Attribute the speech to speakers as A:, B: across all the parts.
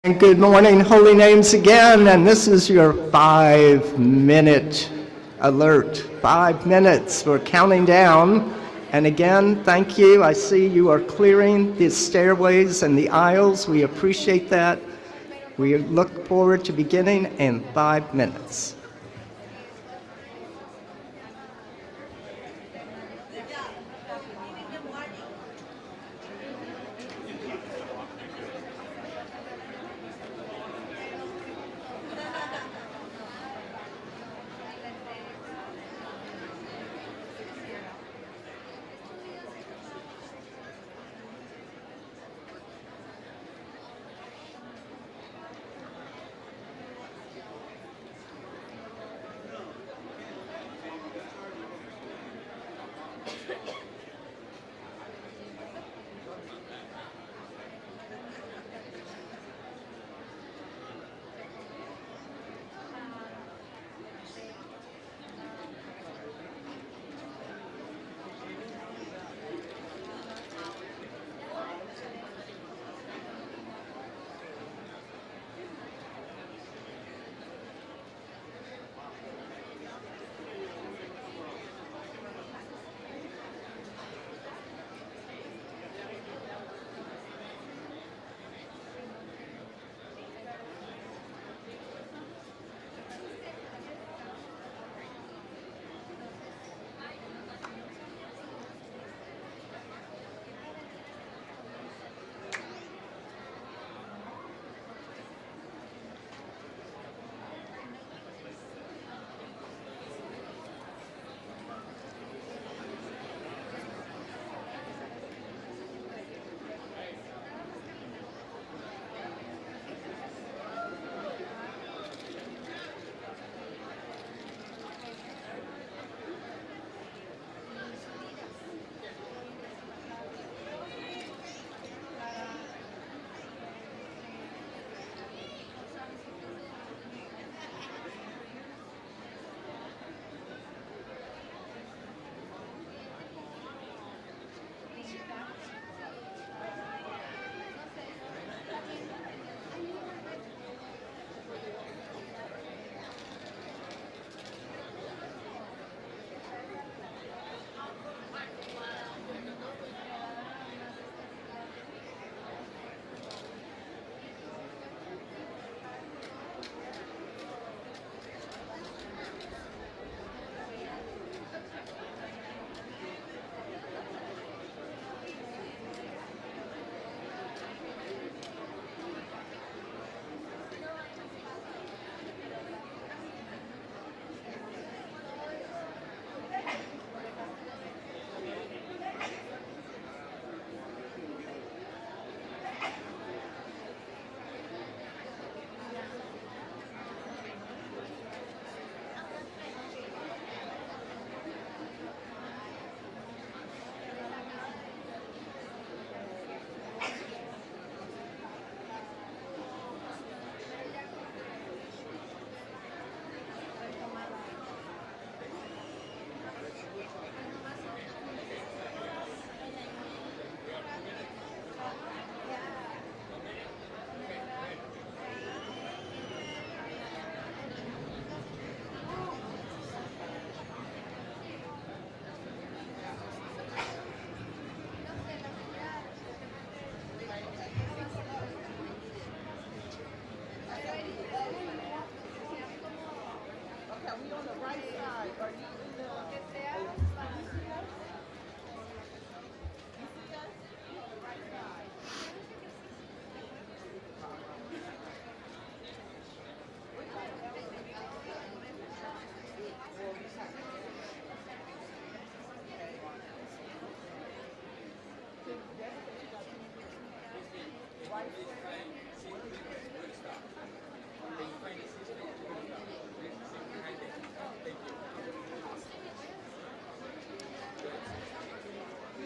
A: And good morning, Holy Names again, and this is your 5-minute alert. 5 minutes, we're counting down. And again, thank you. I see you are clearing the stairways and the aisles. We appreciate that. We look forward to beginning in 5 minutes.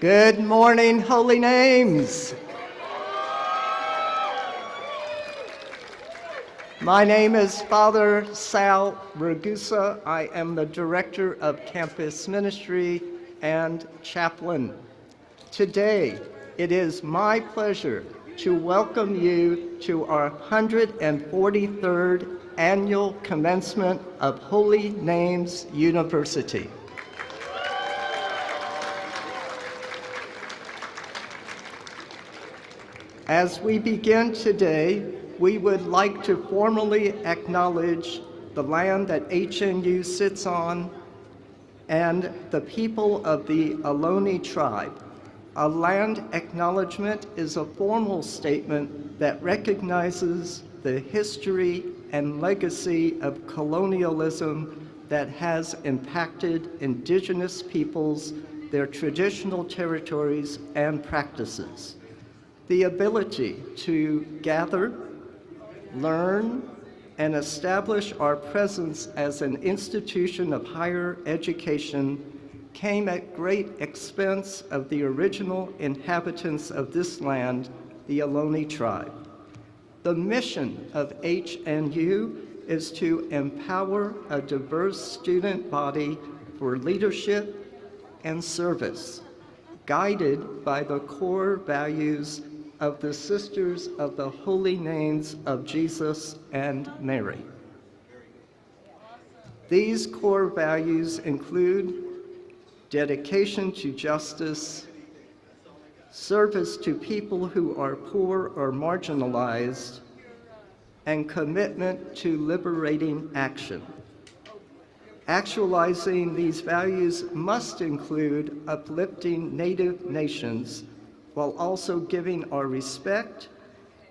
A: Good morning, Holy Names. My name is Father Sal Ragusa. I am the Director of Campus Ministry and Chaplain. Today, it is my pleasure to welcome you to our 143rd Annual Commencement of Holy Names University. As we begin today, we would like to formally acknowledge the land that HNU sits on and the people of the Ohlone tribe. A land acknowledgement is a formal statement that recognizes the history and legacy of colonialism that has impacted indigenous peoples, their traditional territories, and practices. The ability to gather, learn, and establish our presence as an institution of higher education came at great expense of the original inhabitants of this land, the Ohlone tribe. The mission of HNU is to empower a diverse student body for leadership and service, guided by the core values of the Sisters of the Holy Names of Jesus and Mary. These core values include dedication to justice, service to people who are poor or marginalized, and commitment to liberating action. Actualizing these values must include uplifting Native nations while also giving our respect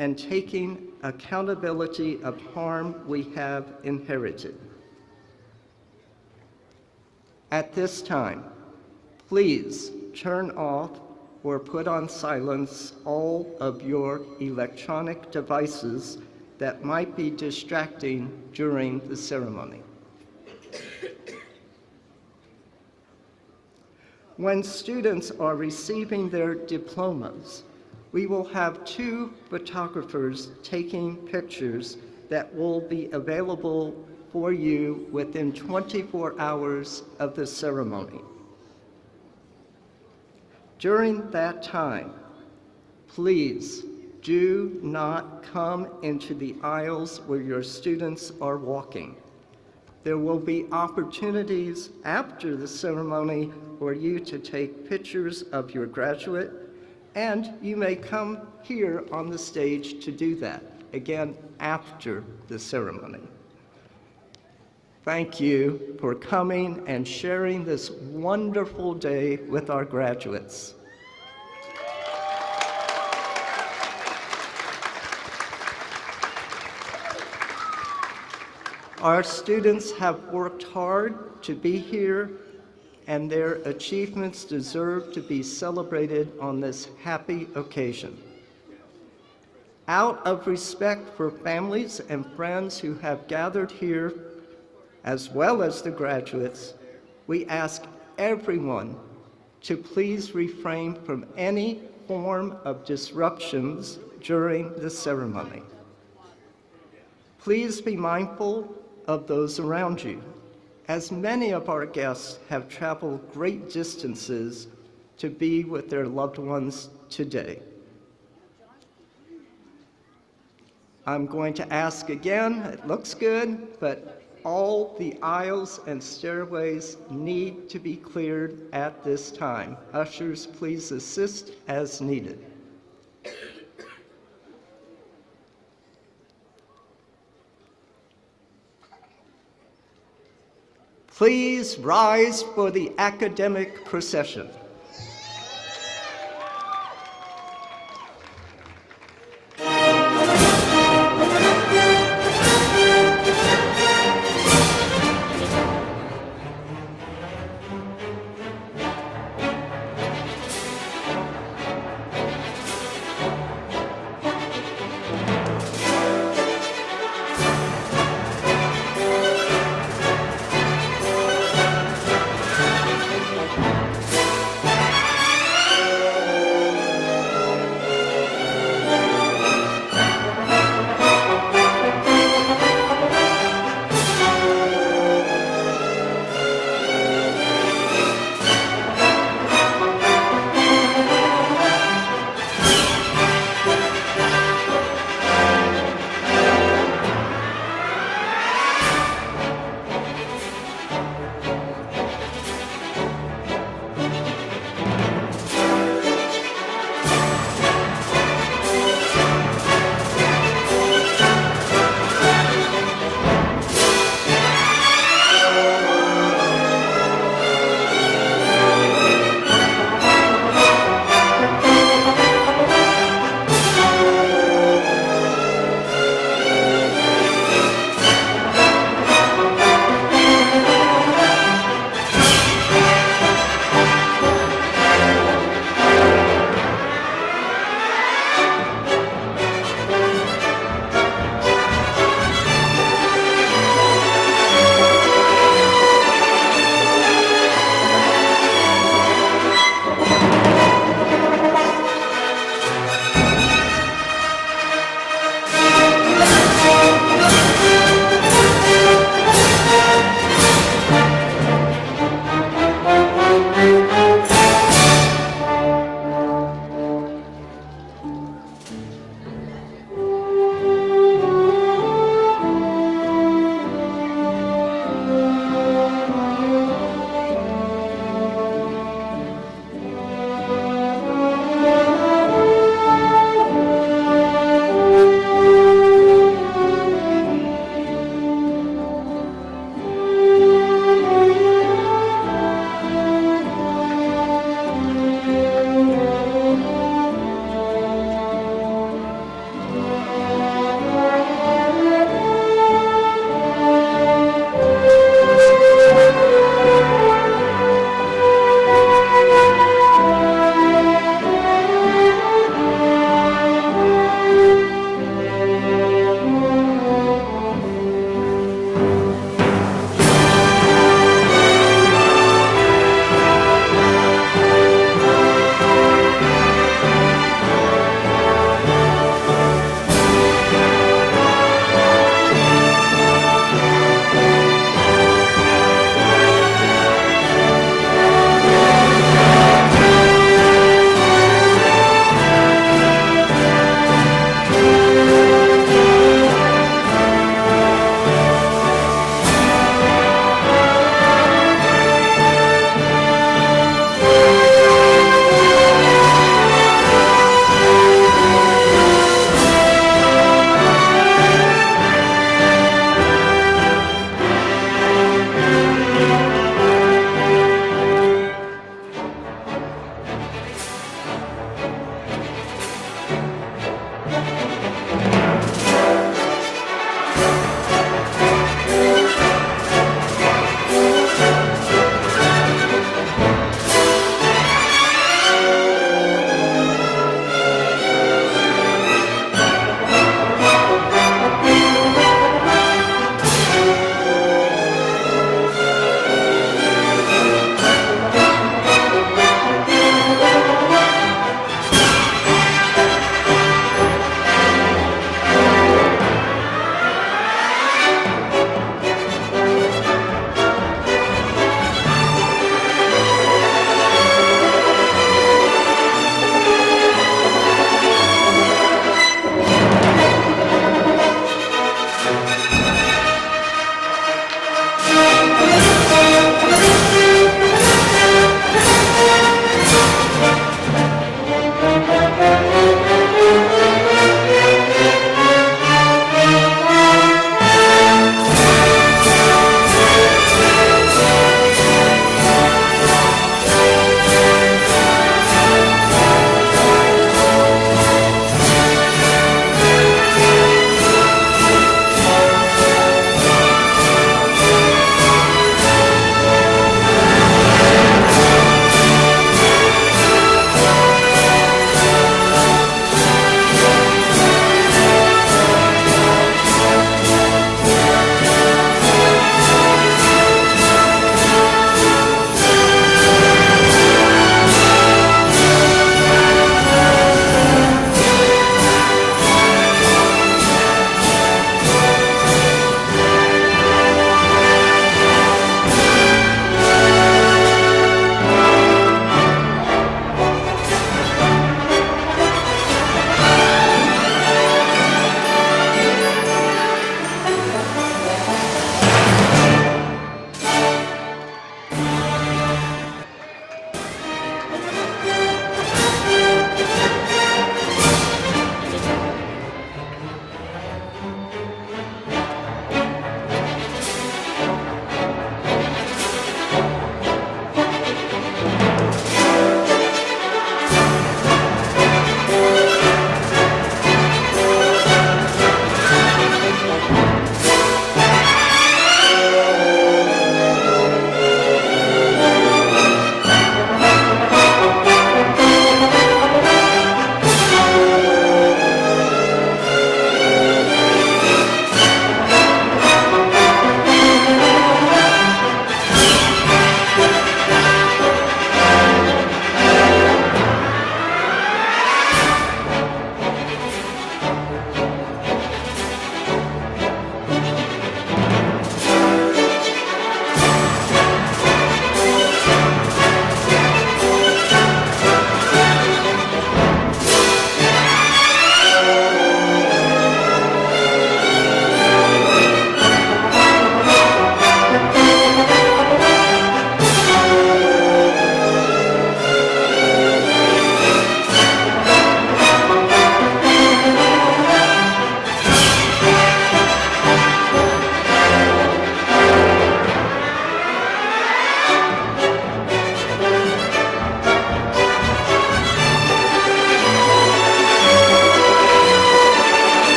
A: and taking accountability of harm we have inherited. At this time, please turn off or put on silence all of your electronic devices that might be distracting during the ceremony. When students are receiving their diplomas, we will have 2 photographers taking pictures that will be available for you within 24 hours of the ceremony. During that time, please do not come into the aisles where your students are walking. There will be opportunities after the ceremony for you to take pictures of your graduate, and you may come here on the stage to do that, again, after the ceremony. Thank you for coming and sharing this wonderful day with our graduates. Our students have worked hard to be here, and their achievements deserve to be celebrated on this happy occasion. Out of respect for families and friends who have gathered here, as well as the graduates, we ask everyone to please refrain from any form of disruptions during the ceremony. Please be mindful of those around you, as many of our guests have traveled great distances to be with their loved ones today. I'm going to ask again, it looks good, but all the aisles and stairways need to be cleared at this time. Ushers, please assist as needed. Please rise for the academic procession.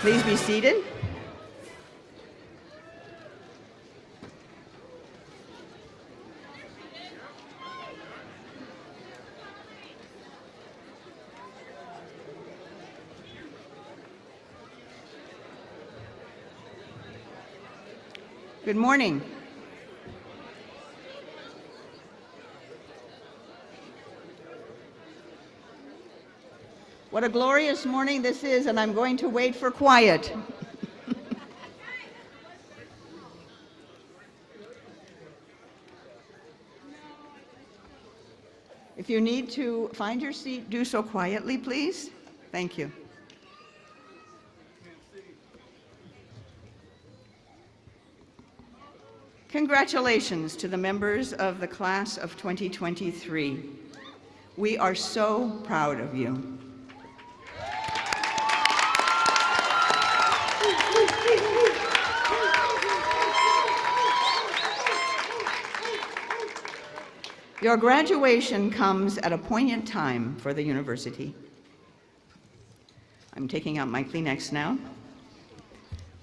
B: Please be seated. Good morning. What a glorious morning this is, and I'm going to wait for quiet. If you need to find your seat, do so quietly, please. Thank you. Congratulations to the members of the class of 2023. We are so proud of you. Your graduation comes at a poignant time for the university. I'm taking out my Kleenex now.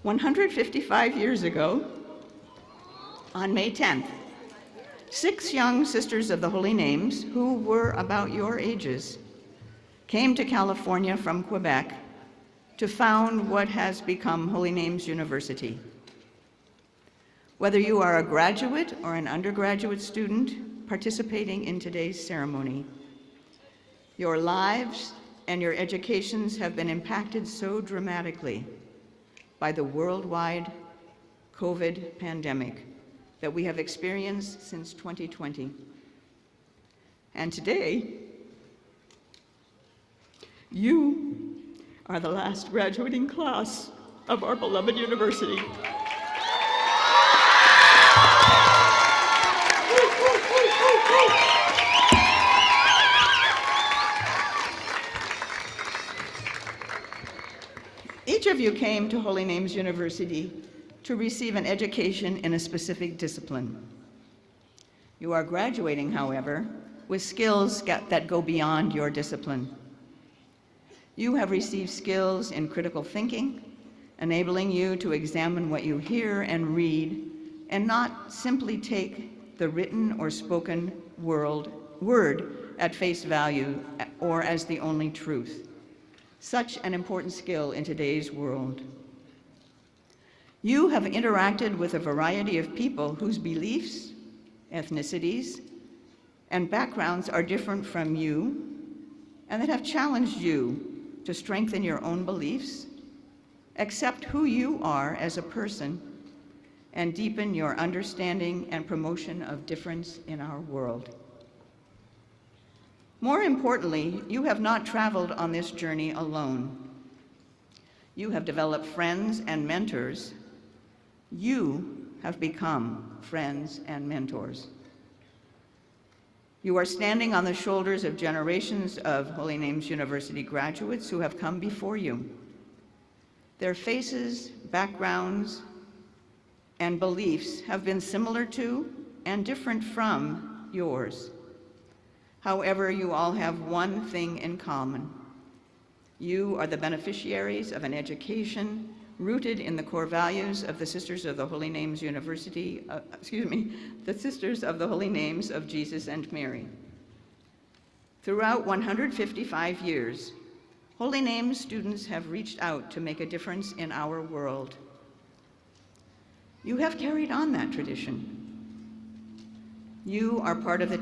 B: 155 years ago, on May 10th, 6 young sisters of the Holy Names, who were about your ages, came to California from Quebec to found what has become Holy Names University. Whether you are a graduate or an undergraduate student participating in today's ceremony, your lives and your educations have been impacted so dramatically by the worldwide COVID pandemic that we have experienced since 2020. And today, you are the last graduating class of our beloved university. Each of you came to Holy Names University to receive an education in a specific discipline. You are graduating, however, with skills that go beyond your discipline. You have received skills in critical thinking, enabling you to examine what you hear and read, and not simply take the written or spoken word at face value or as the only truth. Such an important skill in today's world. You have interacted with a variety of people whose beliefs, ethnicities, and backgrounds are different from you, and that have challenged you to strengthen your own beliefs, accept who you are as a person, and deepen your understanding and promotion of difference in our world. More importantly, you have not traveled on this journey alone. You have developed friends and mentors. You have become friends and mentors. You are standing on the shoulders of generations of Holy Names University graduates who have come before you. Their faces, backgrounds, and beliefs have been similar to and different from yours. However, you all have one thing in common. You are the beneficiaries of an education rooted in the core values of the Sisters of the Holy Names University, the Sisters of the Holy Names of Jesus and Mary. Throughout 155 years, Holy Names students have reached out to make a difference in our world. You have carried on that tradition. You are part of the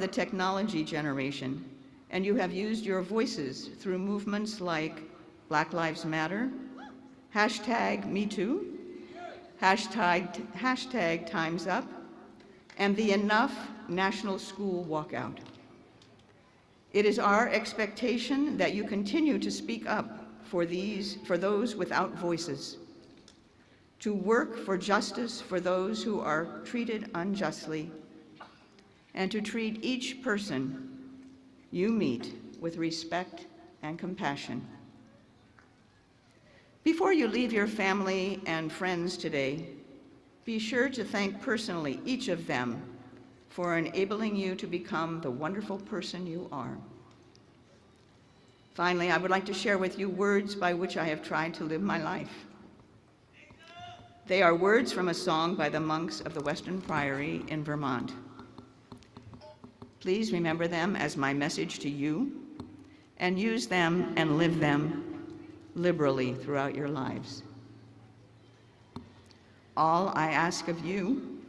B: technology generation, and you have used your voices through movements like Black Lives Matter, #MeToo, hashtag Time's Up, and the Enough National School Walkout. It is our expectation that you continue to speak up for those without voices, to work for justice for those who are treated unjustly, and to treat each person you meet with respect and compassion. Before you leave your family and friends today, be sure to thank personally each of them for enabling you to become the wonderful person you are. Finally, I would like to share with you words by which I have tried to live my life. They are words from a song by the monks of the Western Priory in Vermont. Please remember them as my message to you, and use them and live them liberally throughout your lives. All I ask of you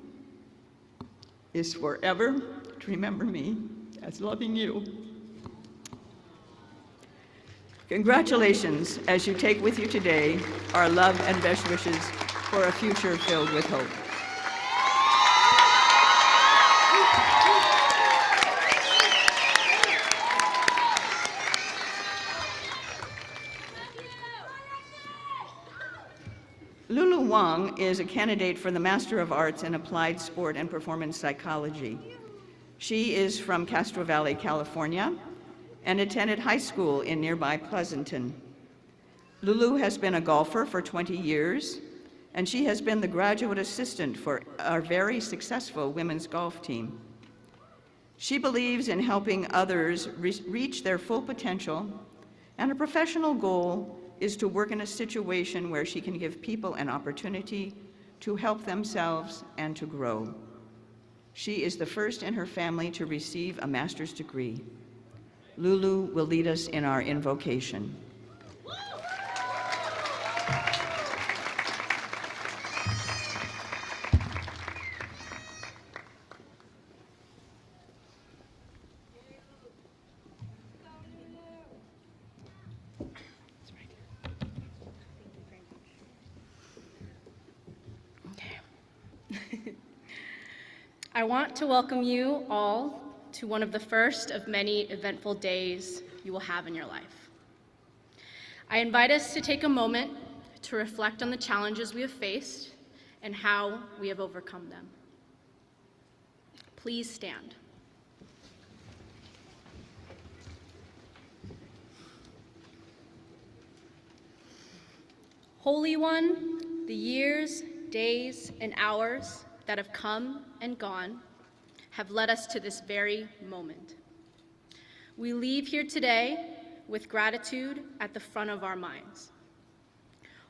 B: is forever to remember me as loving you. Congratulations as you take with you today our love and best wishes for a future filled with hope. Lulu Wang is a candidate for the Master of Arts in Applied Sport and Performance Psychology. She is from Castro Valley, California, and attended high school in nearby Pleasanton. Lulu has been a golfer for 20 years, and she has been the graduate assistant for our very successful women's golf team. She believes in helping others reach their full potential, and her professional goal is to work in a situation where she can give people an opportunity to help themselves and to grow. She is the first in her family to receive a master's degree. Lulu will lead us in our invocation.
C: I want to welcome you all to one of the first of many eventful days you will have in your life. I invite us to take a moment to reflect on the challenges we have faced and how we have overcome them. Please stand. Holy One, the years, days, and hours that have come and gone have led us to this very moment. We leave here today with gratitude at the front of our minds.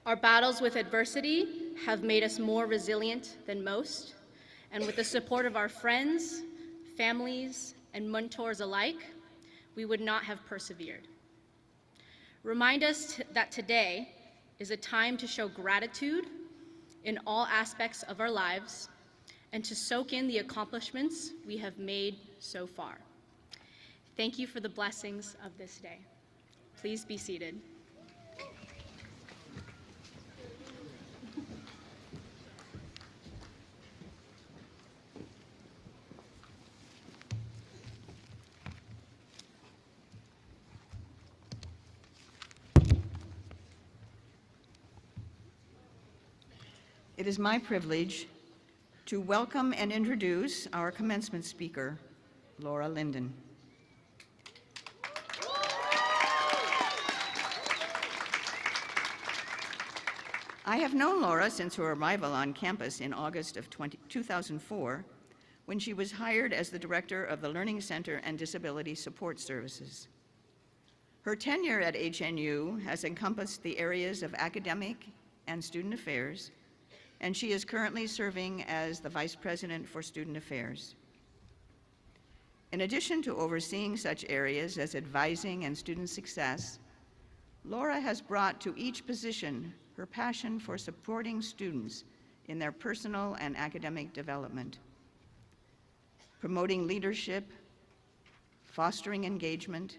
C: Our battles with adversity have made us more resilient than most, and with the support of our friends, families, and mentors alike, we would not have persevered. Remind us that today is a time to show gratitude in all aspects of our lives and to soak in the accomplishments we have made so far. Thank you for the blessings of this day. Please be seated.
B: It is my privilege to welcome and introduce our commencement speaker, Laura Linden. I have known Laura since her arrival on campus in August of 2004, when she was hired as the director of the Learning Center and Disability Support Services. Her tenure at HNU has encompassed the areas of academic and student affairs, and she is currently serving as the Vice President for Student Affairs. In addition to overseeing such areas as advising and student success, Laura has brought to each position her passion for supporting students in their personal and academic development, promoting leadership, fostering engagement,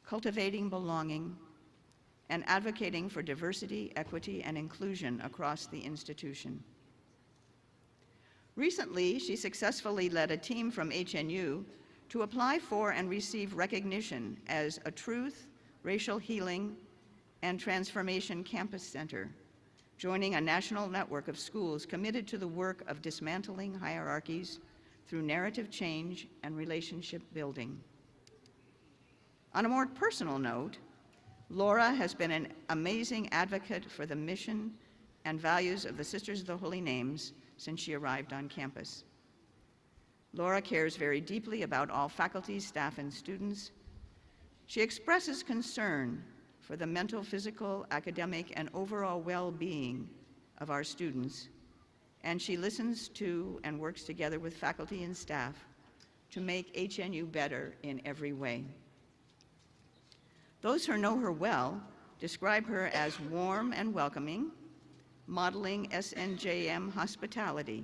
B: cultivating belonging, and advocating for diversity, equity, and inclusion across the institution. Recently, she successfully led a team from HNU to apply for and receive recognition as a Truth, Racial Healing, and Transformation Campus Center, joining a national network of schools committed to the work of dismantling hierarchies through narrative change and relationship building. On a more personal note, Laura has been an amazing advocate for the mission and values of the Sisters of the Holy Names since she arrived on campus. Laura cares very deeply about all faculty, staff, and students. She expresses concern for the mental, physical, academic, and overall well-being of our students, and she listens to and works together with faculty and staff to make HNU better in every way. Those who know her well describe her as warm and welcoming, modeling SNJM hospitality,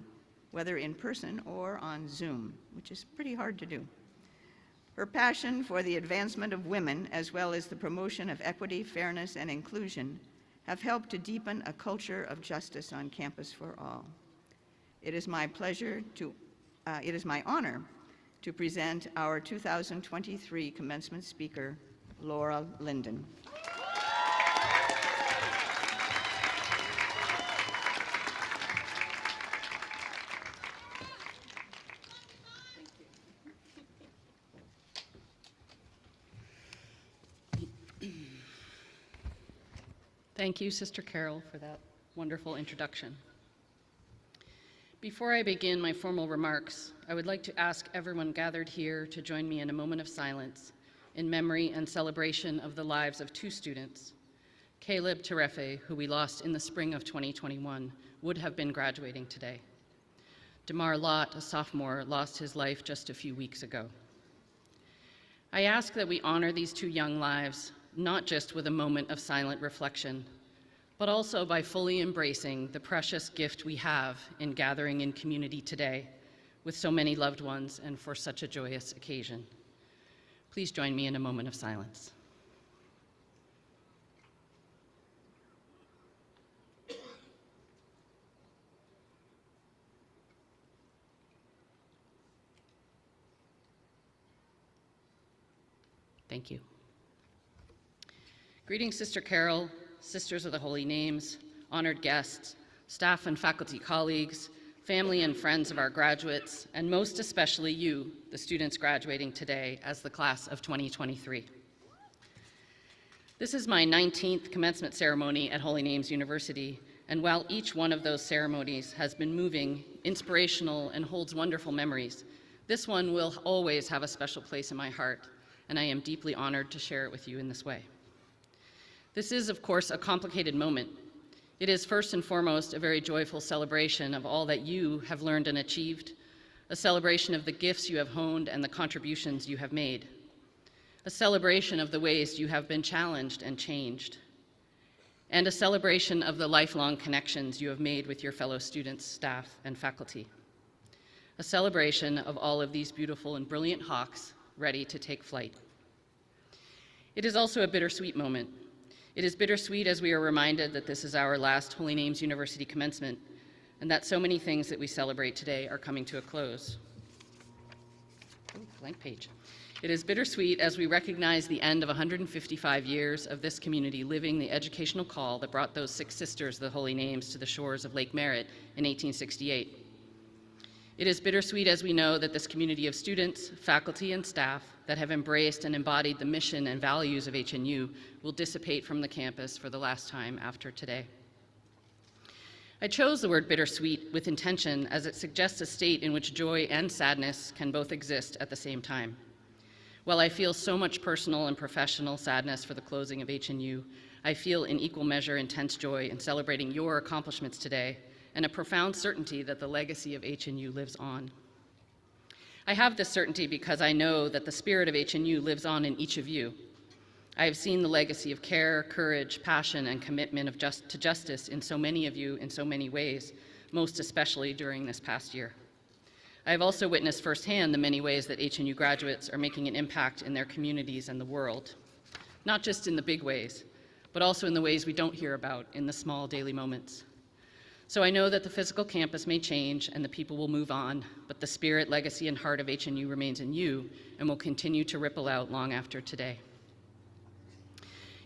B: whether in person or on Zoom, which is pretty hard to do. Her passion for the advancement of women, as well as the promotion of equity, fairness, and inclusion, have helped to deepen a culture of justice on campus for all. It is my honor to present our 2023 commencement speaker, Laura Linden.
D: Thank you, Sister Carol, for that wonderful introduction. Before I begin my formal remarks, I would like to ask everyone gathered here to join me in a moment of silence in memory and celebration of the lives of two students. Caleb Terefe, who we lost in the spring of 2021, would have been graduating today. Damar Lott, a sophomore, lost his life just a few weeks ago. I ask that we honor these two young lives, not just with a moment of silent reflection, but also by fully embracing the precious gift we have in gathering in community today with so many loved ones and for such a joyous occasion. Please join me in a moment of silence. Thank you. Greetings, Sister Carol, Sisters of the Holy Names, honored guests, staff and faculty colleagues, family and friends of our graduates, and most especially you, the students graduating today as the class of 2023. This is my 19th commencement ceremony at Holy Names University, and while each one of those ceremonies has been moving, inspirational, and holds wonderful memories, this one will always have a special place in my heart, and I am deeply honored to share it with you in this way. This is, of course, a complicated moment. It is first and foremost a very joyful celebration of all that you have learned and achieved, a celebration of the gifts you have honed and the contributions you have made, a celebration of the ways you have been challenged and changed, and a celebration of the lifelong connections you have made with your fellow students, staff, and faculty. A celebration of all of these beautiful and brilliant hawks ready to take flight. It is also a bittersweet moment. It is bittersweet as we are reminded that this is our last Holy Names University commencement and that so many things that we celebrate today are coming to a close. Ooh, blank page. It is bittersweet as we recognize the end of 155 years of this community living the educational call that brought those 6 sisters of the Holy Names to the shores of Lake Merritt in 1868. It is bittersweet as we know that this community of students, faculty, and staff that have embraced and embodied the mission and values of HNU will dissipate from the campus for the last time after today. I chose the word bittersweet with intention as it suggests a state in which joy and sadness can both exist at the same time. While I feel so much personal and professional sadness for the closing of HNU, I feel in equal measure intense joy in celebrating your accomplishments today and a profound certainty that the legacy of HNU lives on. I have this certainty because I know that the spirit of HNU lives on in each of you. I have seen the legacy of care, courage, passion, and commitment to justice in so many of you in so many ways, most especially during this past year. I have also witnessed firsthand the many ways that HNU graduates are making an impact in their communities and the world, not just in the big ways, but also in the ways we don't hear about in the small daily moments. So I know that the physical campus may change and the people will move on, but the spirit, legacy, and heart of HNU remains in you and will continue to ripple out long after today.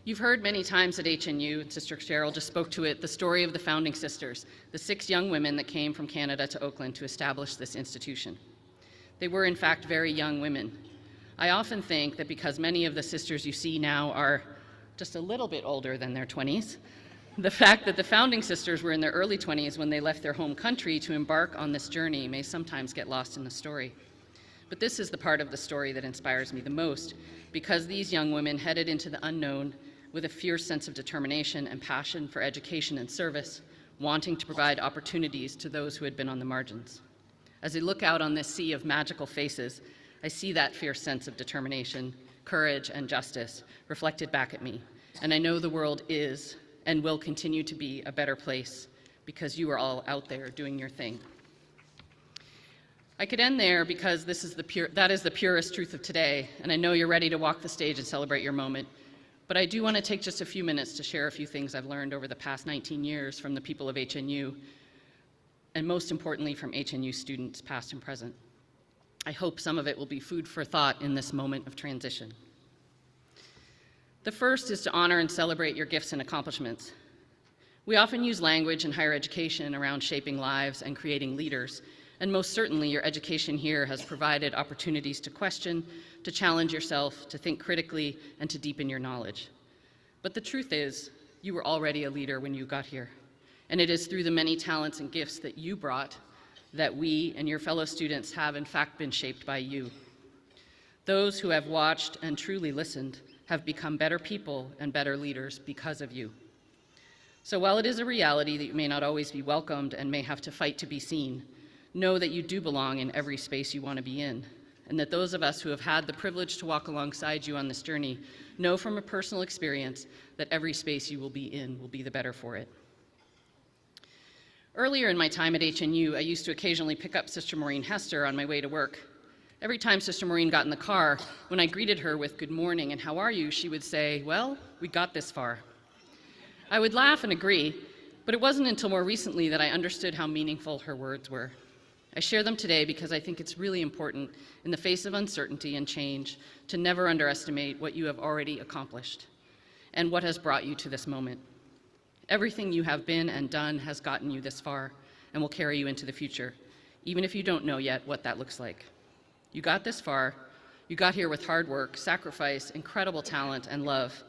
D: You've heard many times at HNU, and Sister Cheryl just spoke to it, the story of the founding sisters, the 6 young women that came from Canada to Oakland to establish this institution. They were in fact very young women. I often think that because many of the sisters you see now are just a little bit older than their 20s, the fact that the founding sisters were in their early 20s when they left their home country to embark on this journey may sometimes get lost in the story. But this is the part of the story that inspires me the most, because these young women headed into the unknown with a fierce sense of determination and passion for education and service, wanting to provide opportunities to those who had been on the margins. As I look out on this sea of magical faces, I see that fierce sense of determination, courage, and justice reflected back at me. And I know the world is and will continue to be a better place because you are all out there doing your thing. I could end there because that is the purest truth of today, and I know you're ready to walk the stage and celebrate your moment. But I do want to take just a few minutes to share a few things I've learned over the past 19 years from the people of HNU, and most importantly from HNU students, past and present. I hope some of it will be food for thought in this moment of transition. The first is to honor and celebrate your gifts and accomplishments. We often use language in higher education around shaping lives and creating leaders, and most certainly your education here has provided opportunities to question, to challenge yourself, to think critically, and to deepen your knowledge. But the truth is, you were already a leader when you got here, and it is through the many talents and gifts that you brought that we and your fellow students have in fact been shaped by you. Those who have watched and truly listened have become better people and better leaders because of you. So while it is a reality that you may not always be welcomed and may have to fight to be seen, know that you do belong in every space you want to be in, and that those of us who have had the privilege to walk alongside you on this journey know from a personal experience that every space you will be in will be the better for it. Earlier in my time at HNU, I used to occasionally pick up Sister Maureen Hester on my way to work. Every time Sister Maureen got in the car, when I greeted her with "Good morning" and "How are you?" she would say, "Well, we got this far." I would laugh and agree, but it wasn't until more recently that I understood how meaningful her words were. I share them today because I think it's really important in the face of uncertainty and change to never underestimate what you have already accomplished and what has brought you to this moment. Everything you have been and done has gotten you this far and will carry you into the future, even if you don't know yet what that looks like. You got this far. You got here with hard work, sacrifice, incredible talent, and love.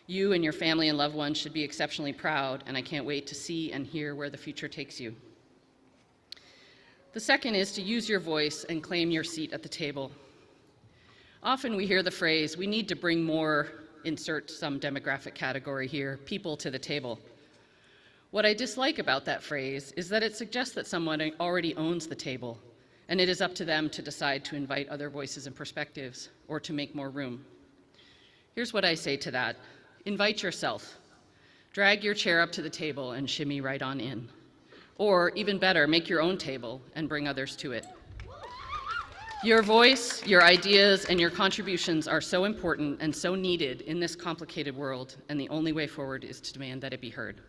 D: You and your family and loved ones should be exceptionally proud, and I can't wait to see and hear where the future takes you. The second is to use your voice and claim your seat at the table. Often we hear the phrase, "We need to bring more," insert some demographic category here, "people to the table." What I dislike about that phrase is that it suggests that someone already owns the table, and it is up to them to decide to invite other voices and perspectives or to make more room. Here's what I say to that. Invite yourself. Drag your chair up to the table and shimmy right on in. Or even better, make your own table and bring others to it. Your voice, your ideas, and your contributions are so important and so needed in this complicated world, and the only way forward is to demand that it be heard.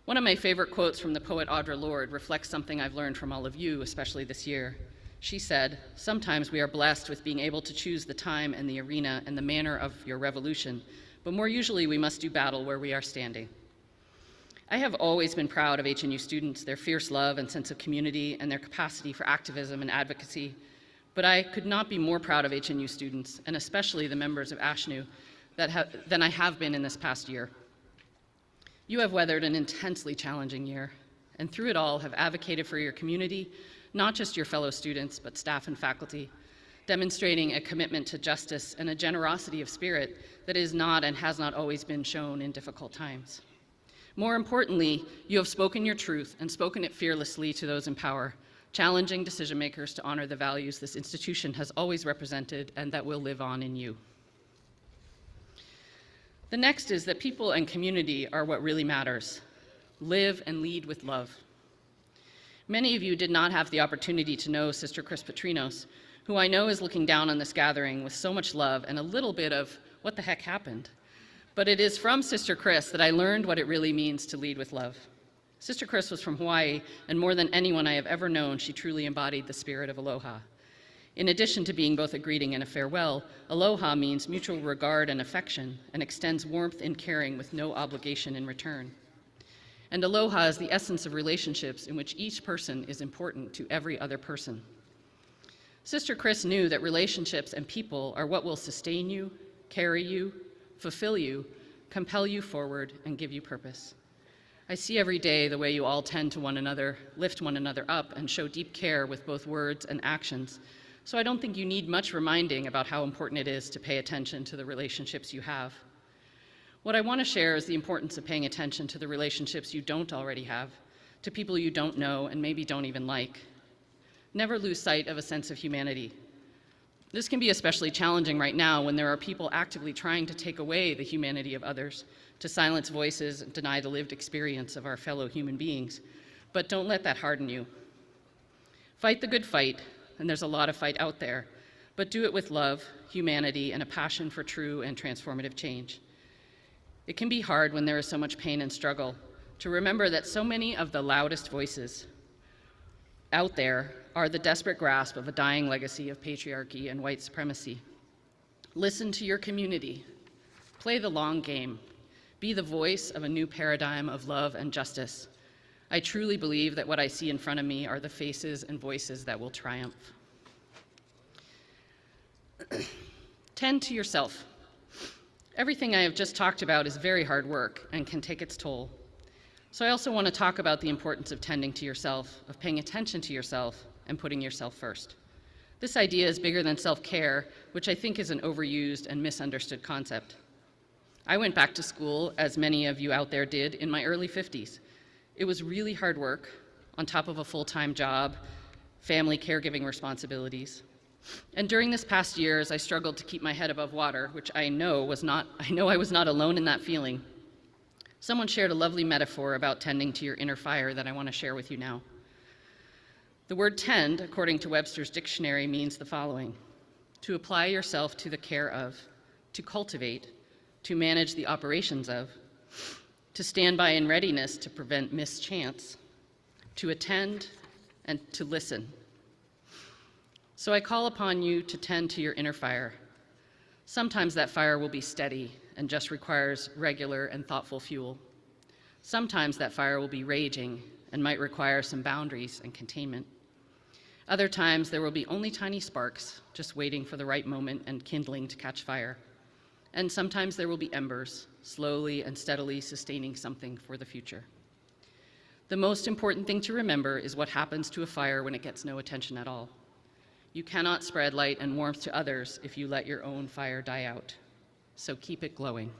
D: One of my favorite quotes from the poet Audre Lorde reflects something I've learned from all of you, especially this year. She said, "Sometimes we are blessed with being able to choose the time and the arena and the manner of your revolution, but more usually we must do battle where we are standing." I have always been proud of HNU students, their fierce love and sense of community, and their capacity for activism and advocacy, but I could not be more proud of HNU students, and especially the members of ASHNU, than I have been in this past year. You have weathered an intensely challenging year, and through it all have advocated for your community, not just your fellow students, but staff and faculty, demonstrating a commitment to justice and a generosity of spirit that is not and has not always been shown in difficult times. More importantly, you have spoken your truth and spoken it fearlessly to those in power, challenging decision makers to honor the values this institution has always represented and that will live on in you. The next is that people and community are what really matters. Live and lead with love. Many of you did not have the opportunity to know Sister Chris Petrinos, who I know is looking down on this gathering with so much love and a little bit of what the heck happened. But it is from Sister Chris that I learned what it really means to lead with love. Sister Chris was from Hawaii, and more than anyone I have ever known, she truly embodied the spirit of aloha. In addition to being both a greeting and a farewell, aloha means mutual regard and affection, and extends warmth and caring with no obligation in return. And aloha is the essence of relationships in which each person is important to every other person. Sister Chris knew that relationships and people are what will sustain you, carry you, fulfill you, compel you forward, and give you purpose. I see every day the way you all tend to one another, lift one another up, and show deep care with both words and actions. So I don't think you need much reminding about how important it is to pay attention to the relationships you have. What I want to share is the importance of paying attention to the relationships you don't already have, to people you don't know and maybe don't even like. Never lose sight of a sense of humanity. This can be especially challenging right now when there are people actively trying to take away the humanity of others, to silence voices and deny the lived experience of our fellow human beings. But don't let that harden you. Fight the good fight, and there's a lot of fight out there, but do it with love, humanity, and a passion for true and transformative change. It can be hard when there is so much pain and struggle to remember that so many of the loudest voices out there are the desperate grasp of a dying legacy of patriarchy and white supremacy. Listen to your community. Play the long game. Be the voice of a new paradigm of love and justice. I truly believe that what I see in front of me are the faces and voices that will triumph. Tend to yourself. Everything I have just talked about is very hard work and can take its toll. So I also want to talk about the importance of tending to yourself, of paying attention to yourself, and putting yourself first. This idea is bigger than self-care, which I think is an overused and misunderstood concept. I went back to school, as many of you out there did, in my early 50s. It was really hard work, on top of a full-time job, family caregiving responsibilities. And during this past year, as I struggled to keep my head above water, which I know I was not alone in that feeling, someone shared a lovely metaphor about tending to your inner fire that I want to share with you now. The word tend, according to Webster's dictionary, means the following: to apply yourself to the care of, to cultivate, to manage the operations of, to stand by in readiness to prevent mischance, to attend, and to listen. So I call upon you to tend to your inner fire. Sometimes that fire will be steady and just requires regular and thoughtful fuel. Sometimes that fire will be raging and might require some boundaries and containment. Other times there will be only tiny sparks, just waiting for the right moment and kindling to catch fire. And sometimes there will be embers, slowly and steadily sustaining something for the future. The most important thing to remember is what happens to a fire when it gets no attention at all. You cannot spread light and warmth to others if you let your own fire die out. So keep it glowing.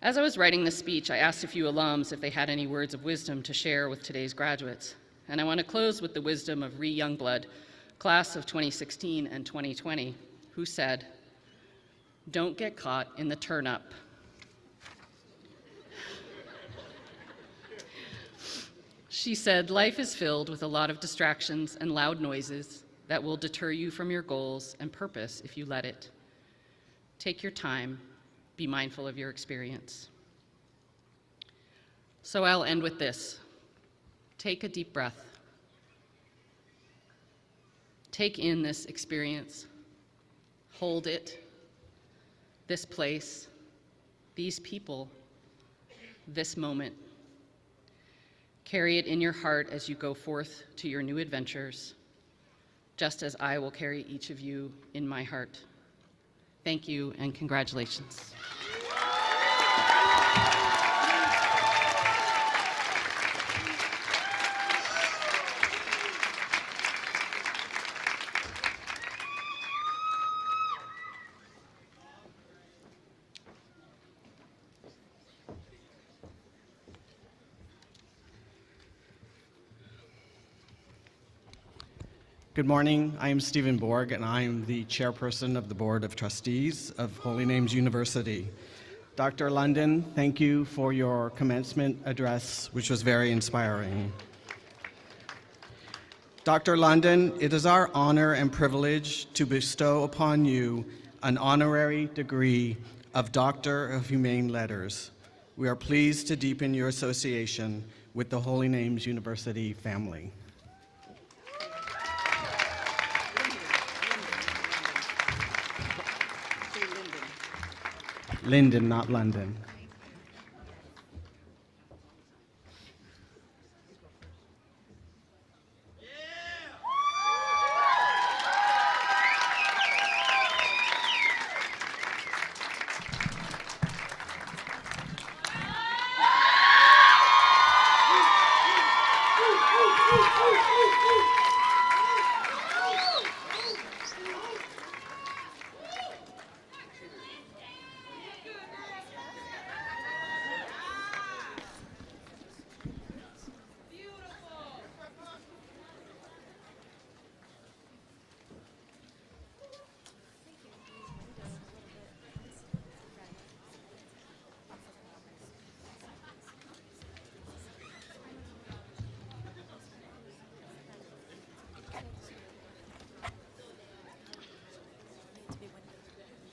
D: As I was writing this speech, I asked a few alums if they had any words of wisdom to share with today's graduates. And I want to close with the wisdom of Ree Youngblood, class of 2016 and 2020, who said, "Don't get caught in the turn-up." She said, "Life is filled with a lot of distractions and loud noises that will deter you from your goals and purpose if you let it. Take your time, be mindful of your experience." So I'll end with this. Take a deep breath. Take in this experience. Hold it. This place, these people, this moment. Carry it in your heart as you go forth to your new adventures, just as I will carry each of you in my heart. Thank you and congratulations.
E: Good morning. I am Stephen Borg, and I am the chairperson of the Board of Trustees of Holy Names University. Dr. London, thank you for your commencement address, which was very inspiring. Dr. London, it is our honor and privilege to bestow upon you an honorary degree of Doctor of Humane Letters. We are pleased to deepen your association with the Holy Names University family. Linden, not London.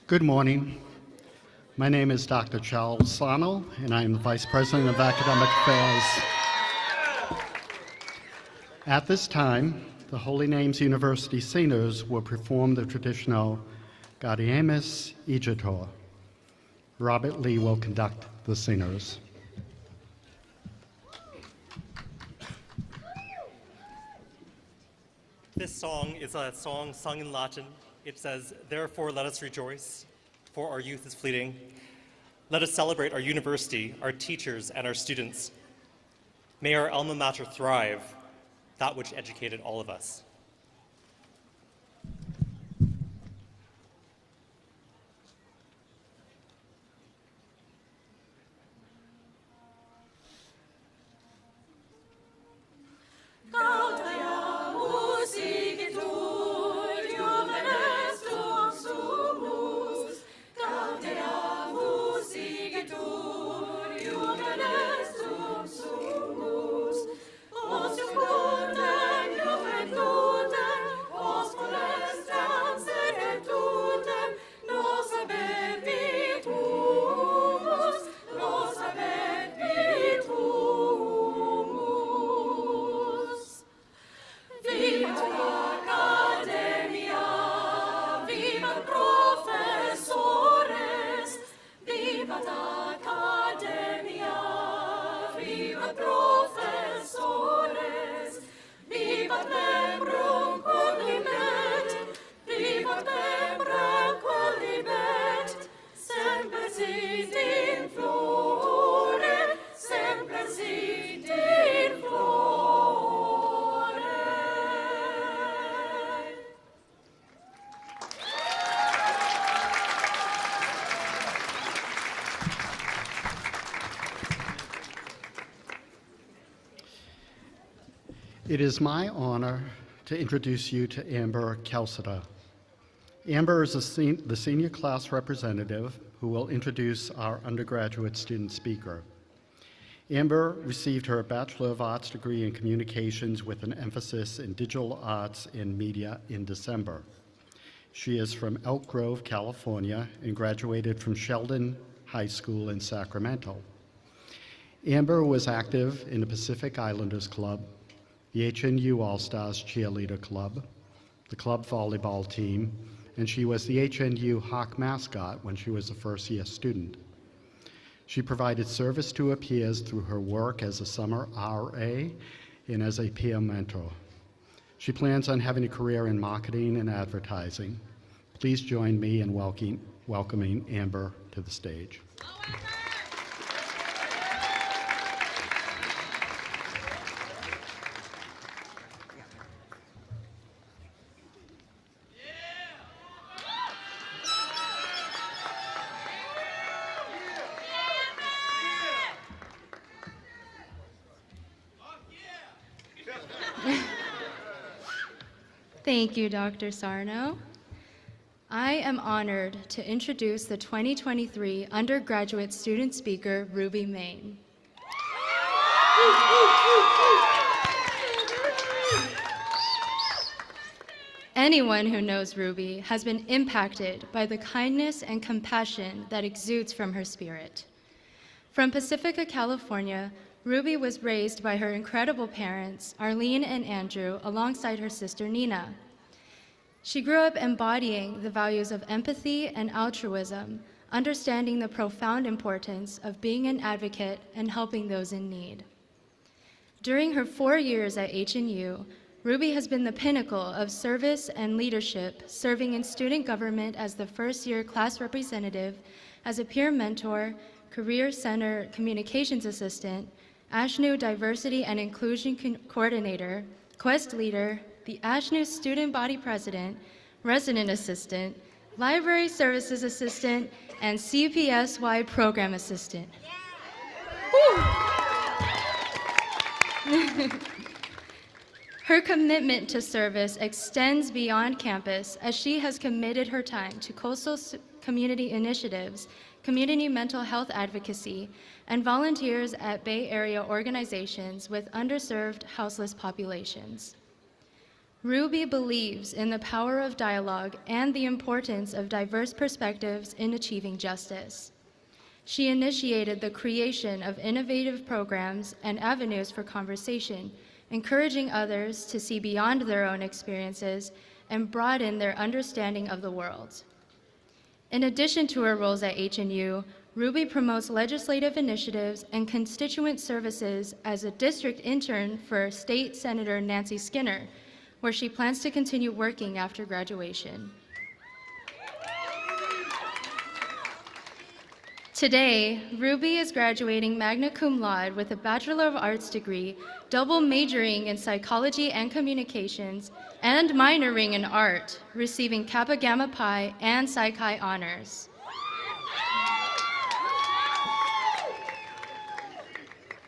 F: Good morning. My name is Dr. Charles Sano, and I am the Vice President of Academic Affairs. At this time, the Holy Names University singers will perform the traditional Gaudeamus Igitur. Robert Lee will conduct the singers.
G: This song is a song sung in Latin. It says, "Therefore let us rejoice, for our youth is fleeting. Let us celebrate our university, our teachers, and our students. May our alma mater thrive, that which educated all of us."
F: It is my honor to introduce you to Amber Calcita. Amber is the senior class representative who will introduce our undergraduate student speaker. Amber received her Bachelor of Arts degree in Communications with an emphasis in Digital Arts and Media in December. She is from Elk Grove, California, and graduated from Sheldon High School in Sacramento. Amber was active in the Pacific Islanders Club, the HNU All-Stars Cheerleader Club, the club volleyball team, and she was the HNU Hawk mascot when she was a first-year student. She provided service to her peers through her work as a summer RA and as a peer mentor. She plans on having a career in marketing and advertising. Please join me in welcoming Amber to the stage.
H: Thank you, Dr. Sarno. I am honored to introduce the 2023 undergraduate student speaker, Ruby Main. Anyone who knows Ruby has been impacted by the kindness and compassion that exudes from her spirit. From Pacifica, California, Ruby was raised by her incredible parents, Arlene and Andrew, alongside her sister Nina. She grew up embodying the values of empathy and altruism, understanding the profound importance of being an advocate and helping those in need. During her 4 years at HNU, Ruby has been the pinnacle of service and leadership, serving in student government as the first-year class representative, as a peer mentor, Career Center communications assistant, ASHNU Diversity and Inclusion Coordinator, Quest Leader, the ASHNU Student Body President, Resident Assistant, Library Services Assistant, and CPSY Program Assistant. Her commitment to service extends beyond campus as she has committed her time to coastal community initiatives, community mental health advocacy, and volunteers at Bay Area organizations with underserved houseless populations. Ruby believes in the power of dialogue and the importance of diverse perspectives in achieving justice. She initiated the creation of innovative programs and avenues for conversation, encouraging others to see beyond their own experiences and broaden their understanding of the world. In addition to her roles at HNU, Ruby promotes legislative initiatives and constituent services as a district intern for State Senator Nancy Skinner, where she plans to continue working after graduation. Today, Ruby is graduating magna cum laude with a Bachelor of Arts degree, double majoring in psychology and communications, and minoring in art, receiving Kappa Gamma Pi and Psi Chi honors.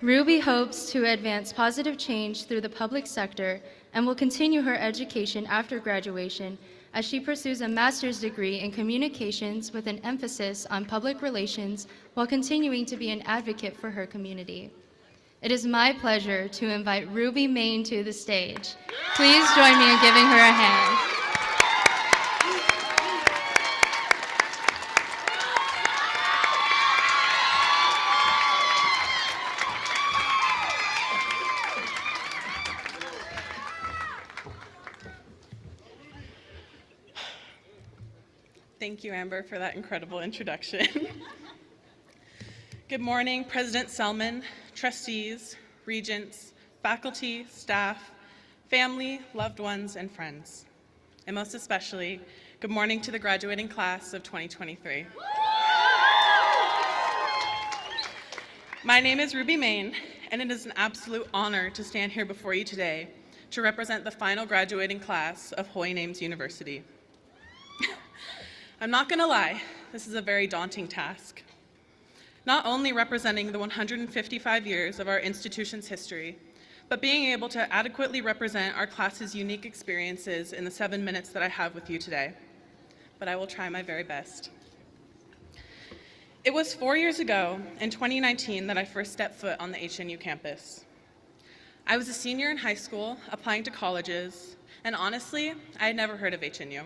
H: Ruby hopes to advance positive change through the public sector and will continue her education after graduation as she pursues a master's degree in communications with an emphasis on public relations while continuing to be an advocate for her community. It is my pleasure to invite Ruby Main to the stage. Please join me in giving her a hand.
I: Thank you, Amber, for that incredible introduction. Good morning, President Selman, trustees, regents, faculty, staff, family, loved ones, and friends. And most especially, good morning to the graduating class of 2023. My name is Ruby Main, and it is an absolute honor to stand here before you today to represent the final graduating class of Holy Names University. I'm not going to lie, this is a very daunting task. Not only representing the 155 years of our institution's history, but being able to adequately represent our class's unique experiences in the 7 minutes that I have with you today. But I will try my very best. It was 4 years ago, in 2019, that I first stepped foot on the HNU campus. I was a senior in high school, applying to colleges, and honestly, I had never heard of HNU.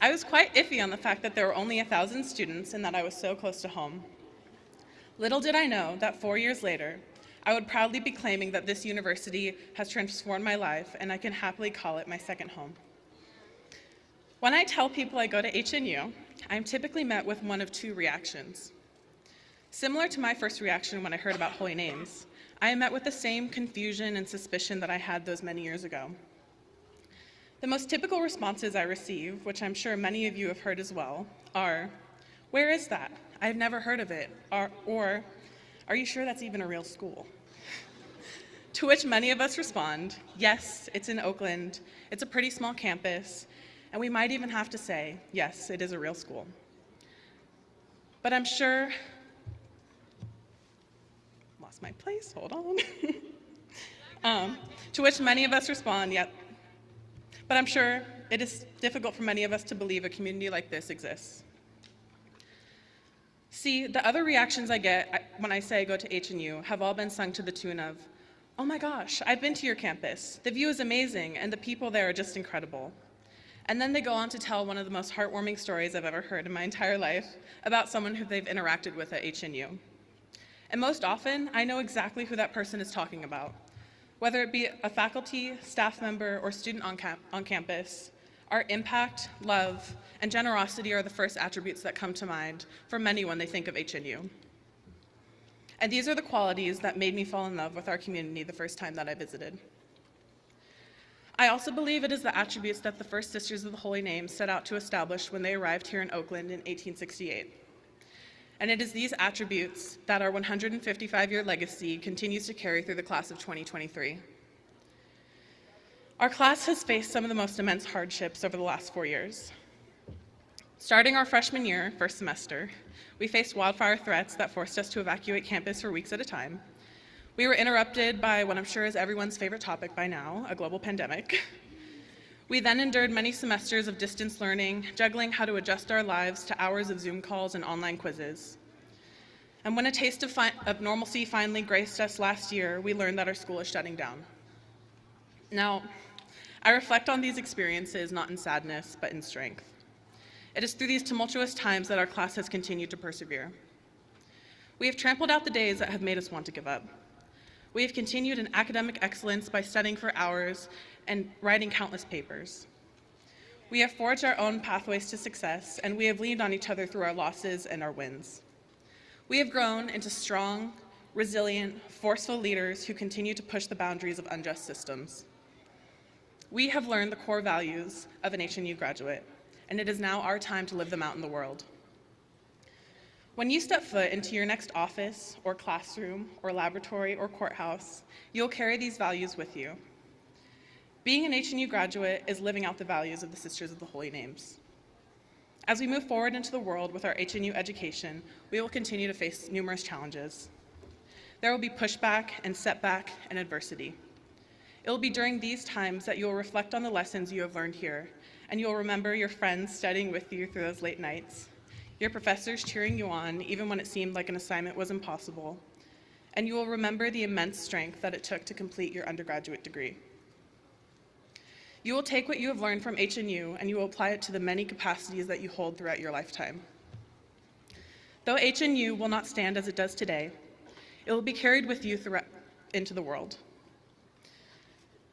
I: I was quite iffy on the fact that there were only 1,000 students and that I was so close to home. Little did I know that 4 years later, I would proudly be claiming that this university has transformed my life and I can happily call it my second home. When I tell people I go to HNU, I'm typically met with one of two reactions. Similar to my first reaction when I heard about Holy Names, I am met with the same confusion and suspicion that I had those many years ago. The most typical responses I receive, which I'm sure many of you have heard as well, are, "Where is that? I've never heard of it," or "Are you sure that's even a real school?" To which many of us respond, "Yes, it's in Oakland, it's a pretty small campus, and we might even have to say, yes, it is a real school." But I'm sure, lost my place, hold on. To which many of us respond, "Yep." But I'm sure it is difficult for many of us to believe a community like this exists. See, the other reactions I get when I say I go to HNU have all been sung to the tune of, "Oh my gosh, I've been to your campus. The view is amazing, and the people there are just incredible." And then they go on to tell one of the most heartwarming stories I've ever heard in my entire life about someone who they've interacted with at HNU. And most often, I know exactly who that person is talking about. Whether it be a faculty, staff member, or student on campus, our impact, love, and generosity are the first attributes that come to mind for many when they think of HNU. And these are the qualities that made me fall in love with our community the first time that I visited. I also believe it is the attributes that the first Sisters of the Holy Name set out to establish when they arrived here in Oakland in 1868. And it is these attributes that our 155-year legacy continues to carry through the class of 2023. Our class has faced some of the most immense hardships over the last 4 years. Starting our freshman year, first semester, we faced wildfire threats that forced us to evacuate campus for weeks at a time. We were interrupted by what I'm sure is everyone's favorite topic by now, a global pandemic. We then endured many semesters of distance learning, juggling how to adjust our lives to hours of Zoom calls and online quizzes. And when a taste of normalcy finally graced us last year, we learned that our school is shutting down. Now, I reflect on these experiences not in sadness, but in strength. It is through these tumultuous times that our class has continued to persevere. We have trampled out the days that have made us want to give up. We have continued in academic excellence by studying for hours and writing countless papers. We have forged our own pathways to success, and we have leaned on each other through our losses and our wins. We have grown into strong, resilient, forceful leaders who continue to push the boundaries of unjust systems. We have learned the core values of an HNU graduate, and it is now our time to live them out in the world. When you step foot into your next office or classroom or laboratory or courthouse, you'll carry these values with you. Being an HNU graduate is living out the values of the Sisters of the Holy Names. As we move forward into the world with our HNU education, we will continue to face numerous challenges. There will be pushback and setback and adversity. It will be during these times that you will reflect on the lessons you have learned here, and you will remember your friends studying with you through those late nights, your professors cheering you on even when it seemed like an assignment was impossible, and you will remember the immense strength that it took to complete your undergraduate degree. You will take what you have learned from HNU and you will apply it to the many capacities that you hold throughout your lifetime. Though HNU will not stand as it does today, it will be carried with you throughout into the world.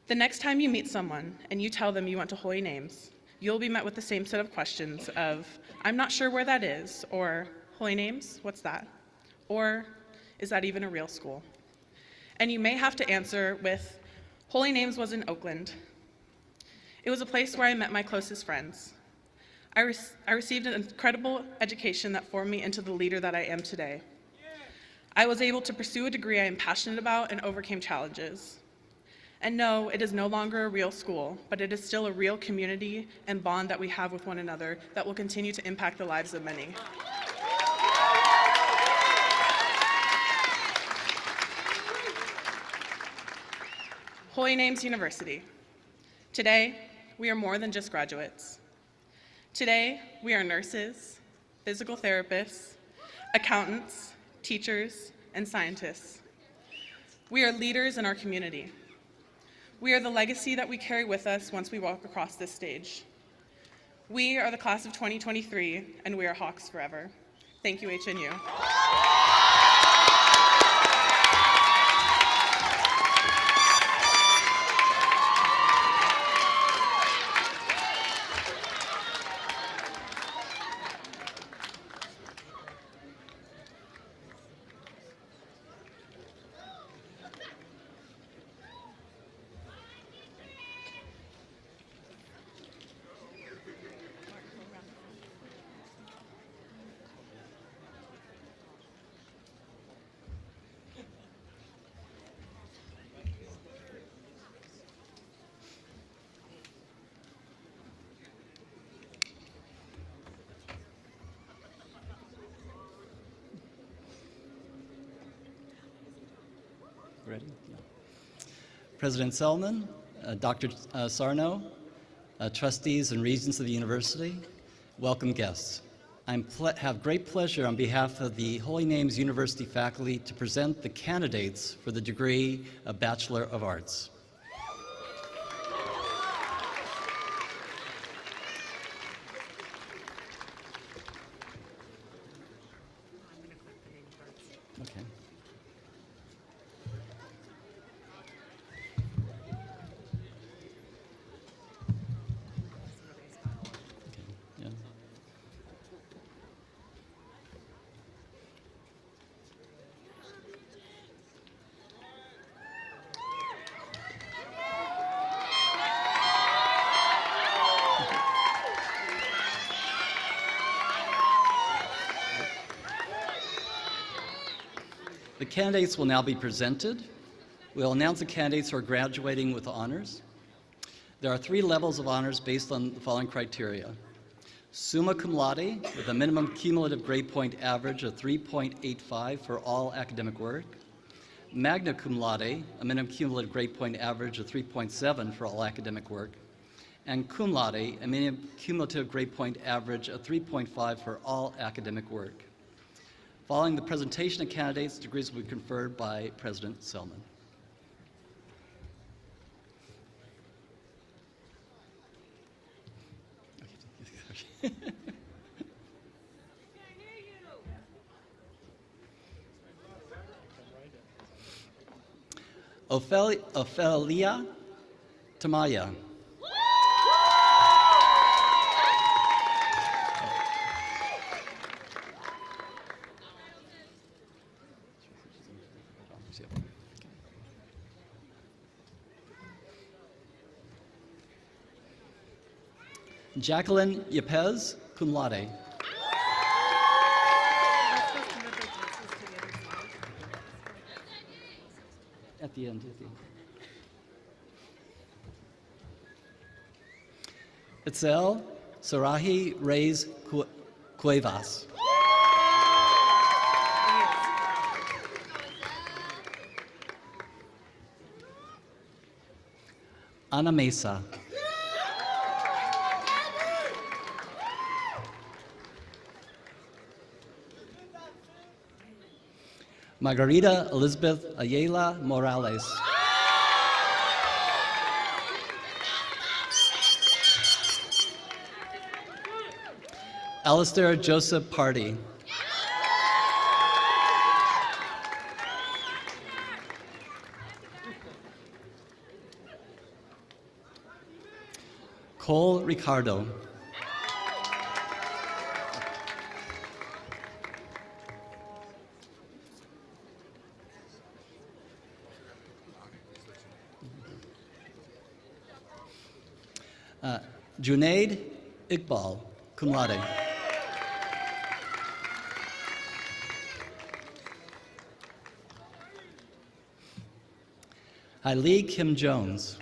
I: The next time you meet someone and you tell them you went to Holy Names, you'll be met with the same set of questions of, I'm not sure where that is, or Holy Names, what's that? Or, is that even a real school? And you may have to answer with, Holy Names was in Oakland. It was a place where I met my closest friends. I received an incredible education that formed me into the leader that I am today. I was able to pursue a degree I am passionate about and overcame challenges. And no, it is no longer a real school, but it is still a real community and bond that we have with one another that will continue to impact the lives of many. Holy Names University. Today, we are more than just graduates. Today, we are nurses, physical therapists, accountants, teachers, and scientists. We are leaders in our community. We are the legacy that we carry with us once we walk across this stage. We are the class of 2023, and we are Hawks forever. Thank you, HNU.
J: Ready? Yeah. President Selman, Dr. Sarno, trustees and regents of the university, welcome guests. I have great pleasure on behalf of the Holy Names University faculty to present the candidates for the degree of Bachelor of Arts. Okay. Yeah. The candidates will now be presented. We'll announce the candidates who are graduating with honors. There are 3 levels of honors based on the following criteria. Summa cum laude, with a minimum cumulative grade point average of 3.85 for all academic work. Magna cum laude, a minimum cumulative grade point average of 3.7 for all academic work. And cum laude, a minimum cumulative grade point average of 3.5 for all academic work. Following the presentation of candidates, degrees will be conferred by President Selman. Ophelia Tamaya. Jacqueline Yepez, cum laude. At the end. Itzel Sarahi Reyes Cuevas. Ana Mesa. Margarita Elizabeth Ayala Morales. Alistair Joseph Party. Cole Ricardo. Junaid Iqbal, cum laude. Hailey Kim Jones.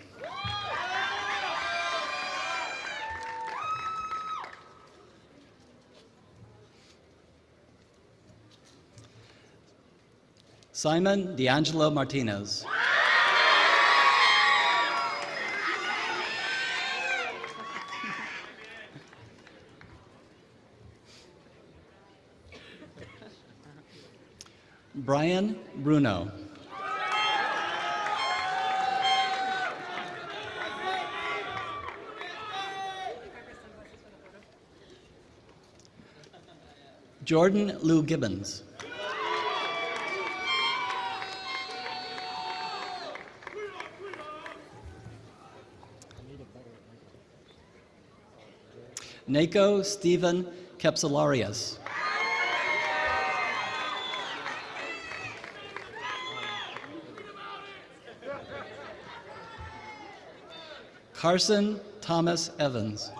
J: Simon D'Angelo Martinez. Brian Bruno. Jordan Lou Gibbons. Nako Stephen Kepsalarius. Carson Thomas Evans.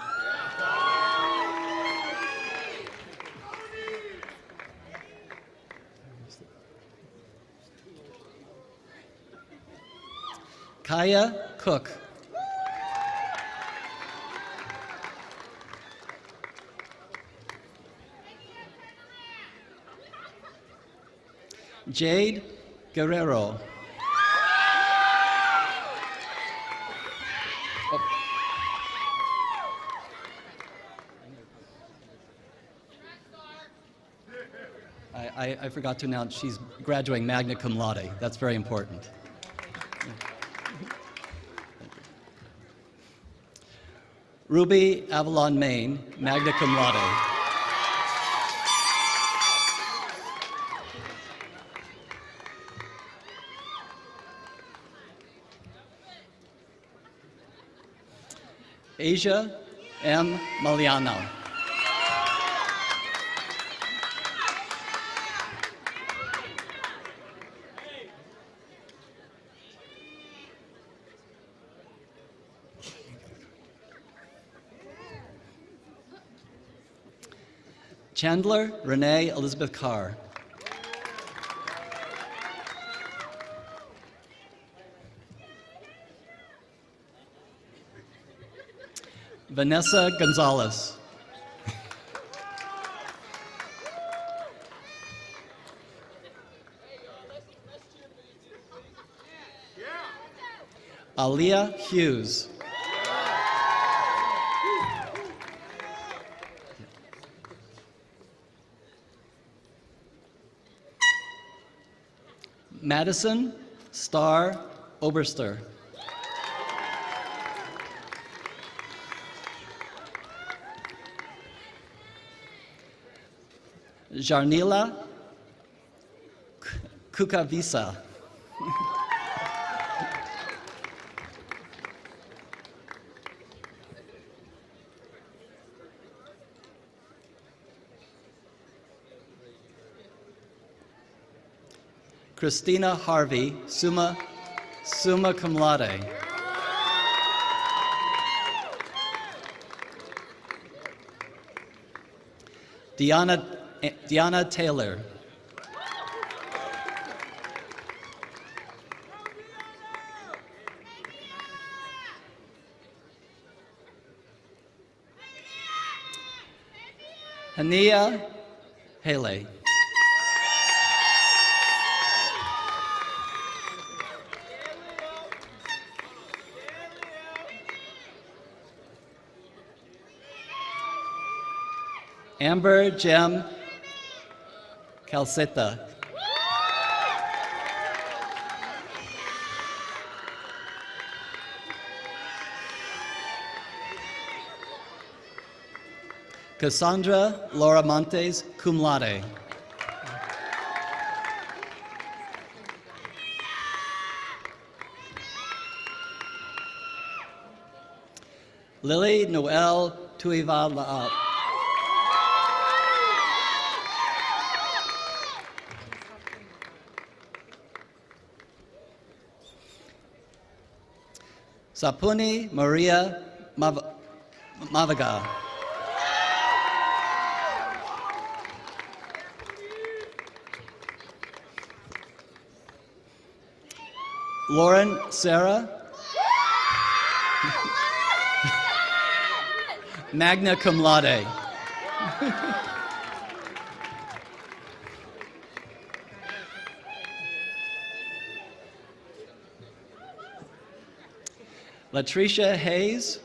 J: Kaya Cook. Jade Guerrero. I forgot to announce she's graduating magna cum laude. That's very important. Ruby Avalon Main, magna cum laude. Asia M. Maliano. Chandler Renee Elizabeth Carr. Vanessa Gonzalez. Aaliyah Hughes. Madison Starr Oberster. Jarnila Kukavisa. Christina Harvey, summa cum laude. Diana Taylor. Hania Haley. Amber Jem Calceta. Cassandra Laura Montes, cum laude. Lily Noel Tuivala. Sapuni Maria Mavaga. Lauren Sarah. Magna cum laude. Latricia Hayes.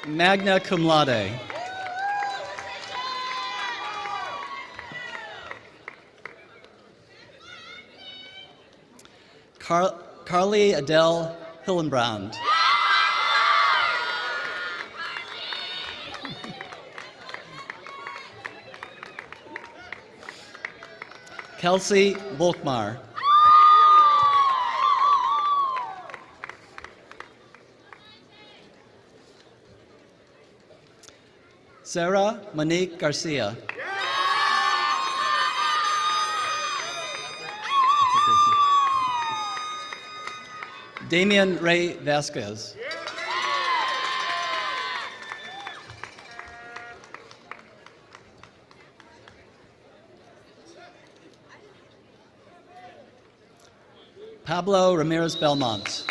J: Magna cum laude. Carly Adele Hillenbrand. Kelsey Volkmar. Sarah Monique Garcia. Damian Ray Vasquez. Pablo Ramirez Belmont.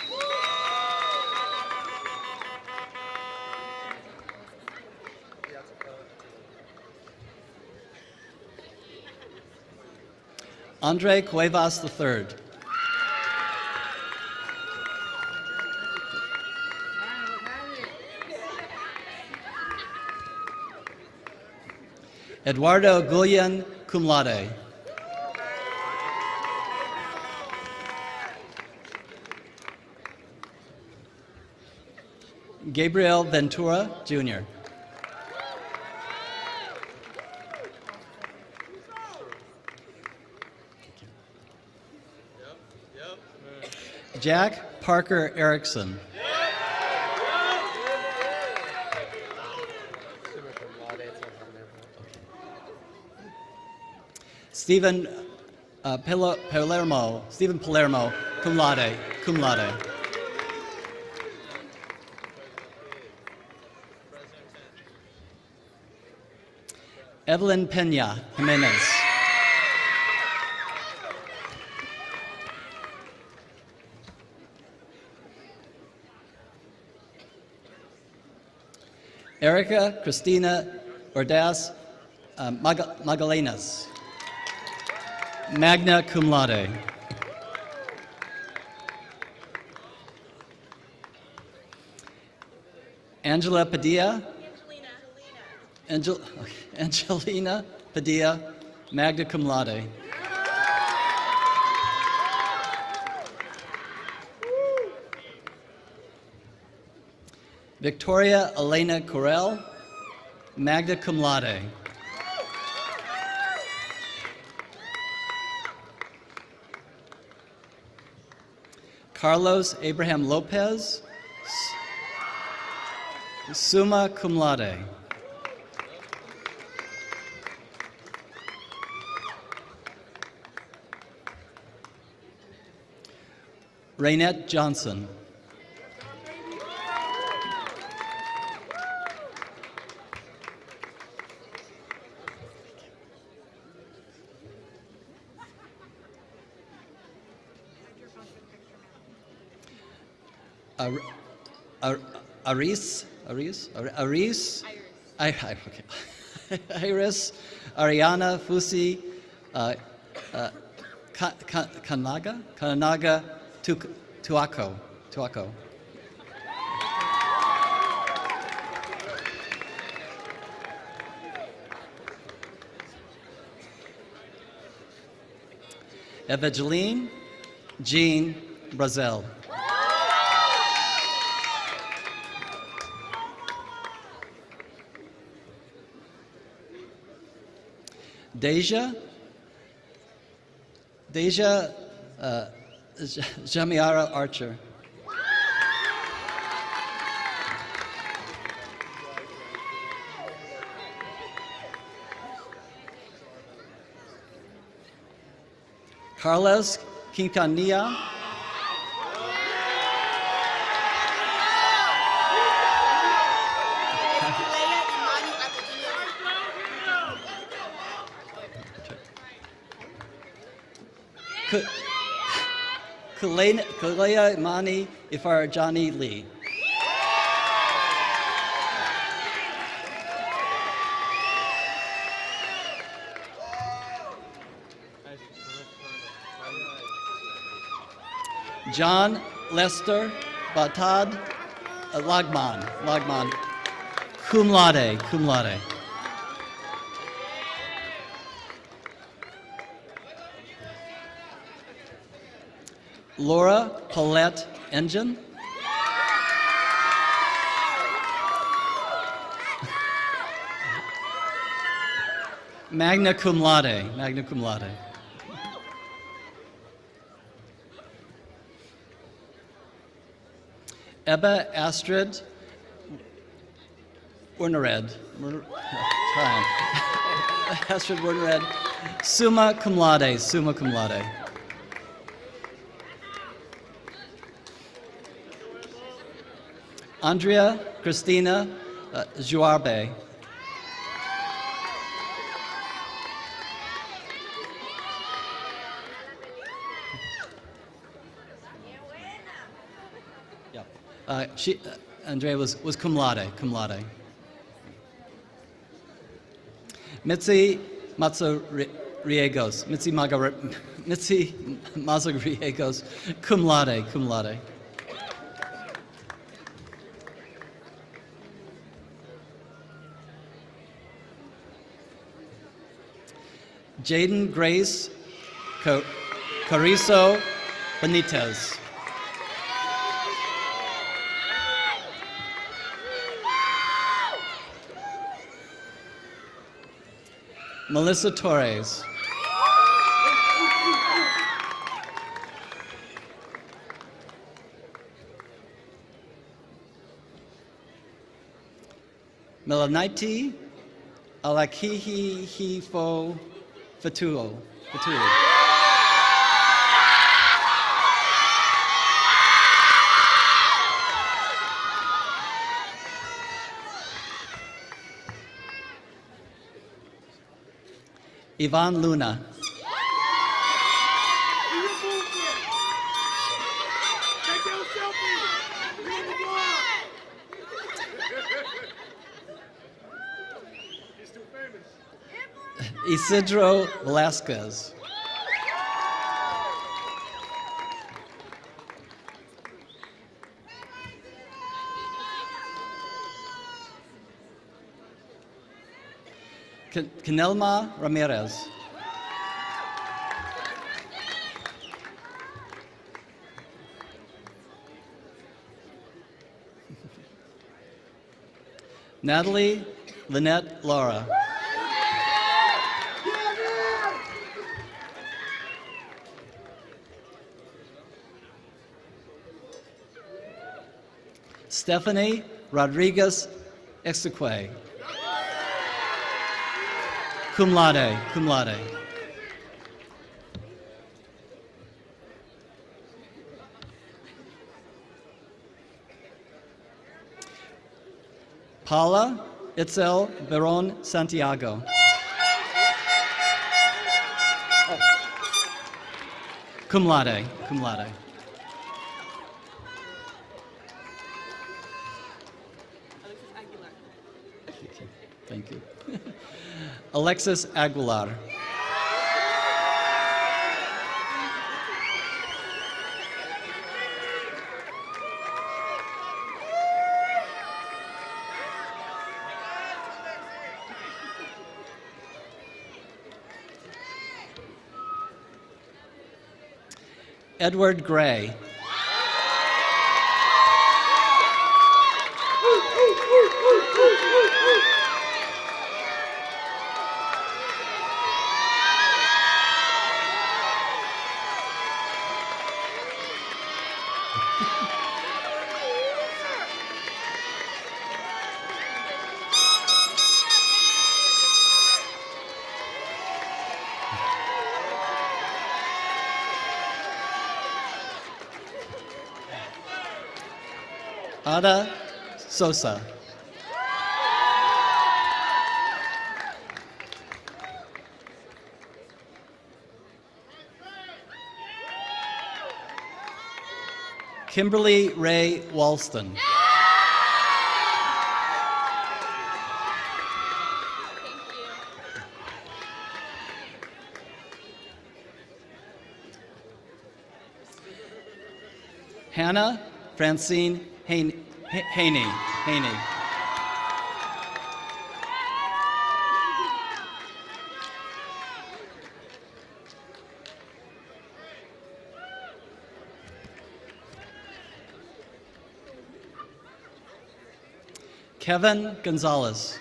J: Andre Cuevas III. Eduardo Gullian, cum laude. Gabriel Ventura, Jr. Jack Parker Erickson. Stephen Palermo, cum laude. Evelyn Pena Jimenez. Erica Christina Ordaz Magalenas. Magna cum laude. Angela Padilla. Angelina Padilla, magna cum laude. Victoria Elena Correll, magna cum laude. Carlos Abraham Lopez, summa cum laude. Raynette Johnson. Iris Ariana Fusi Kananaga Tuako. Evangeline Jean Brazel. Deja Jamiara Archer. Carlos Quintanilla. Kalea Imani Ifarjani Lee. John Lester Batad Lagman. Cum laude. Laura Paulette Engine. Magna cum laude. Ebba Astrid Wernered. Astrid Wernered. Summa cum laude. Andrea Christina Juarbe. Andrea was cum laude. Mitzi Mazariegos. Mitzi Mazariegos, cum laude. Jaden Grace Carrizo Benitez. Melissa Torres. Melanite Alakihifo Fatulu. Yvonne Luna. Isidro Velasquez. Canelma Ramirez. Natalie Lynette Laura. Stephanie Rodriguez Exeque. Cum laude, cum laude. Paula Itzel Veron Santiago. Cum laude, cum laude. Thank you. Alexis Aguilar. Edward Gray. Ada Sosa. Kimberly Ray Walston. Hannah Francine Haney. Kevin Gonzalez.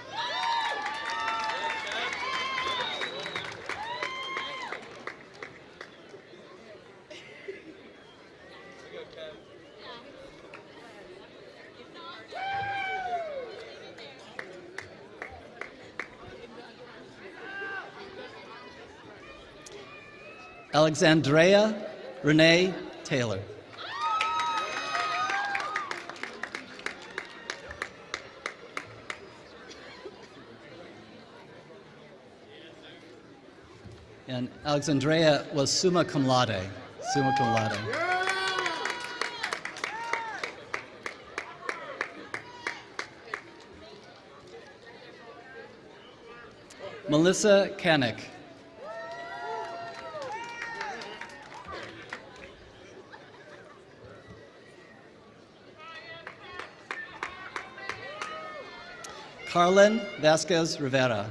J: Alexandria Renee Taylor. And Alexandria was summa cum laude. Summa cum laude. Melissa Kanik. Carlin Vasquez Rivera.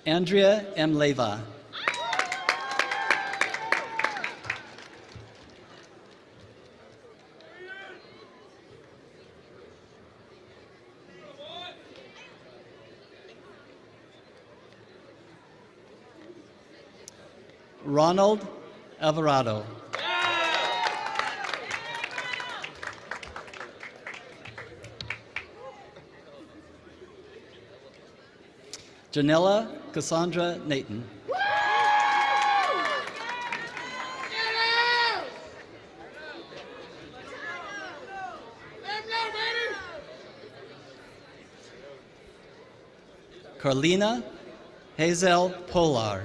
J: Andrea M. Leva. Ronald Alvarado. Janella Cassandra Nathan. Carlina Hazel Polar.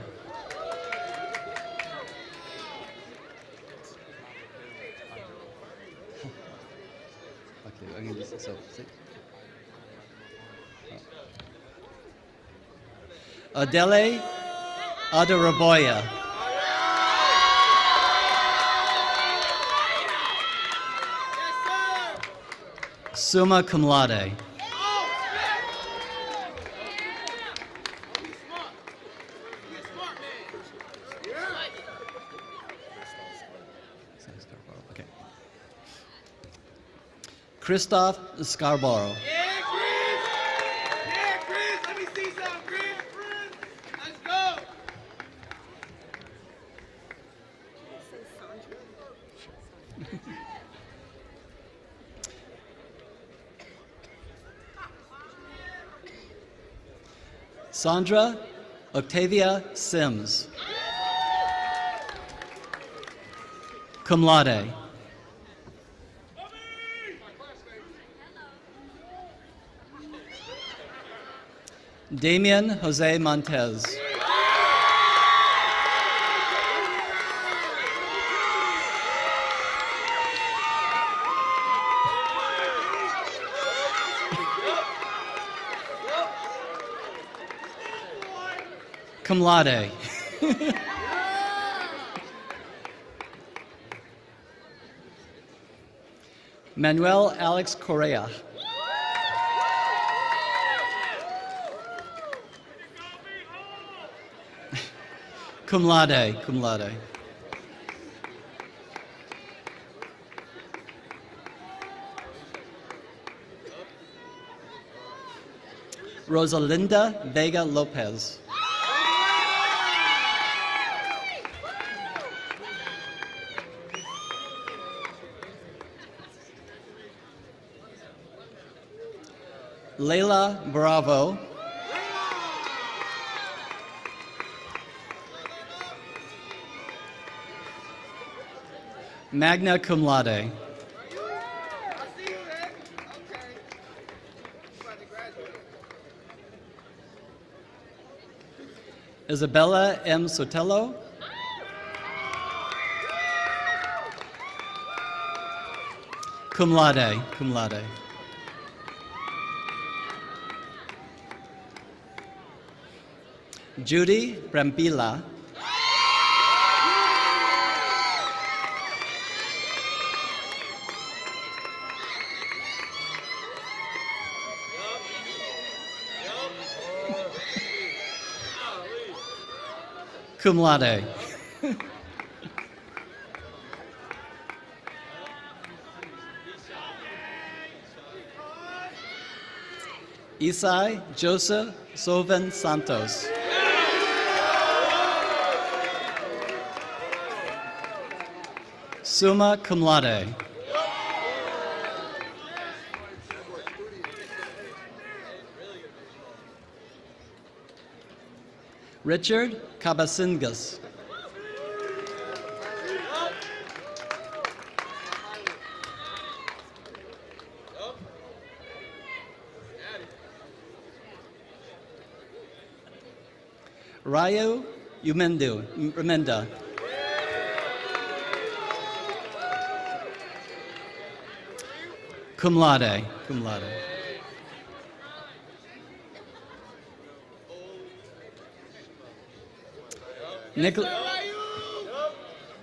J: Adele Adaraboya. Summa cum laude. Christoph Scarborough.
K: Let me see some, Chris. Let's go.
J: Sandra Octavia Sims. Cum laude. Damian Jose Montez. Cum laude. Manuel Alex Correa. Cum laude, cum laude. Rosalinda Vega Lopez. Leila Bravo. Magna cum laude. Isabella M. Sotelo. Cum laude, cum laude. Judy Brambilla. Cum laude. Isai Joseph Soven Santos. Summa cum laude. Richard Cabasingas. Rayo Umenda. Cum laude, cum laude.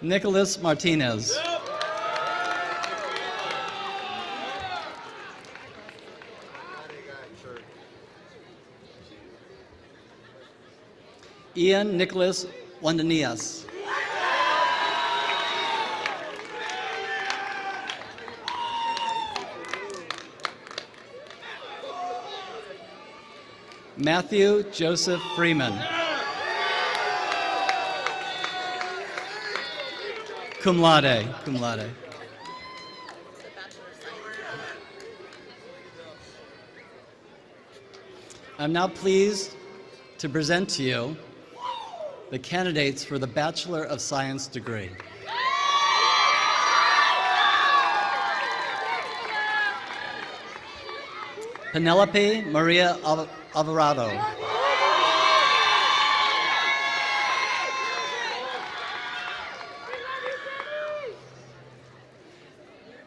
J: Nicholas Martinez. Ian Nicholas Wandanias. Matthew Joseph Freeman. Cum laude, cum laude. I'm now pleased to present to you the candidates for the Bachelor of Science degree. Penelope Maria Alvarado.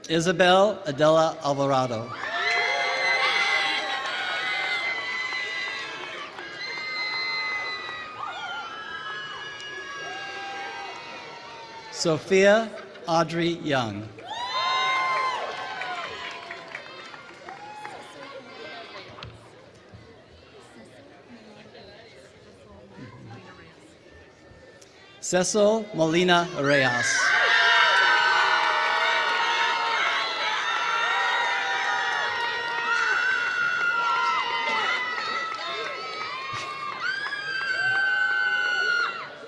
J: Isabel Adela Alvarado. Sophia Audrey Young. Cecil Molina Reyes.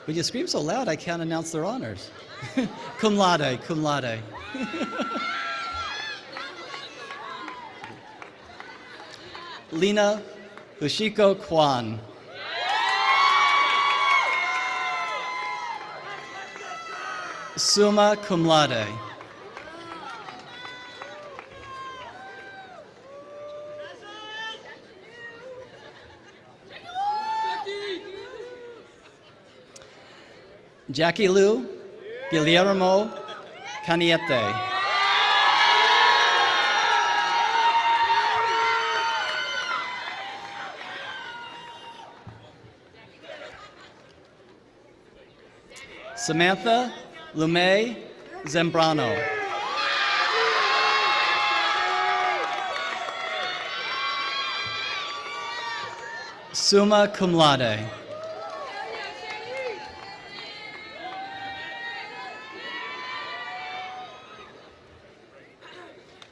J: When you scream so loud, I can't announce their honors. Cum laude, cum laude. Lina Hushiko Kwan. Summa cum laude. Jackie Lou Guillermo Caniete. Samantha Lume Zembrano. Summa cum laude.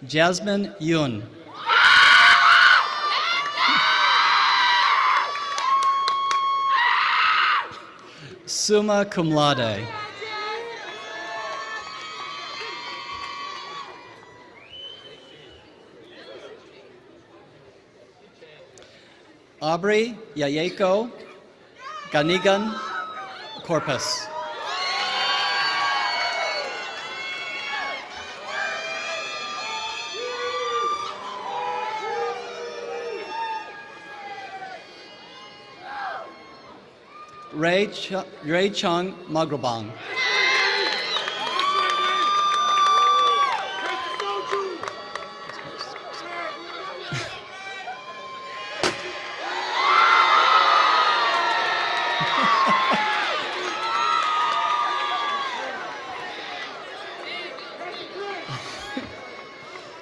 J: Jasmine Yun. Summa cum laude. Aubrey Yayeko Ganigan Corpus. Ray Chung Magrobang.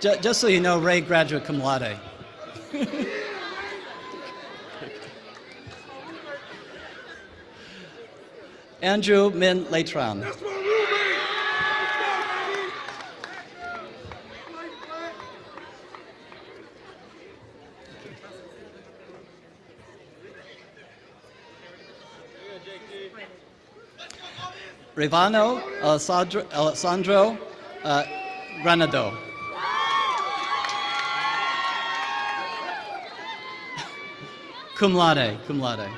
J: Just so you know, Ray graduate cum laude. Andrew Min Leitran. Rivano Alessandro Granado. Cum laude, cum laude.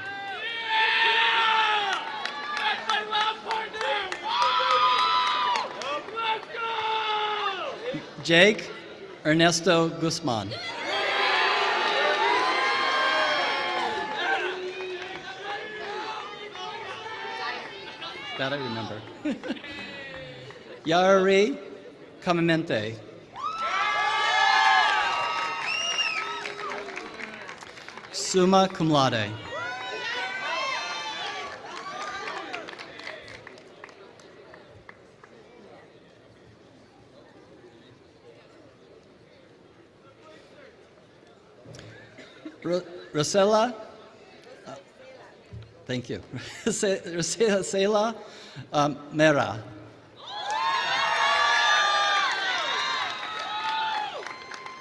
J: Jake Ernesto Guzman. That I remember. Yari Commencement. Summa cum laude. Rosella, thank you. Rosella Mera.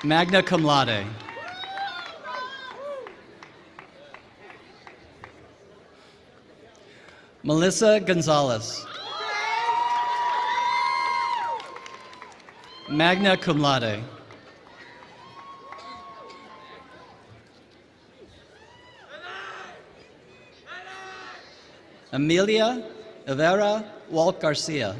J: Magna cum laude. Melissa Gonzalez. Magna cum laude. Amelia Evera Walt Garcia.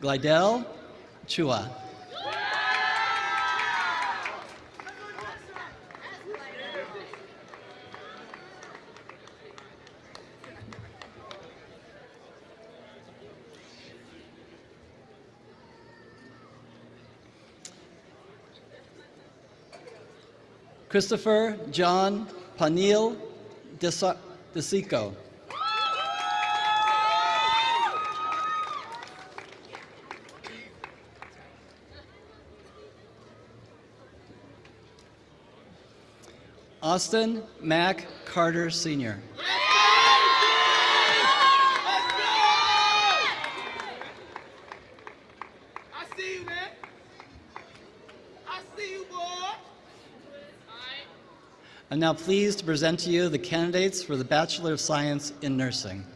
J: Glidell Chua. Christopher John Panil DeSico. Austin Mac Carter Sr. I'm now pleased to present to you the candidates for the Bachelor of Science in Nursing.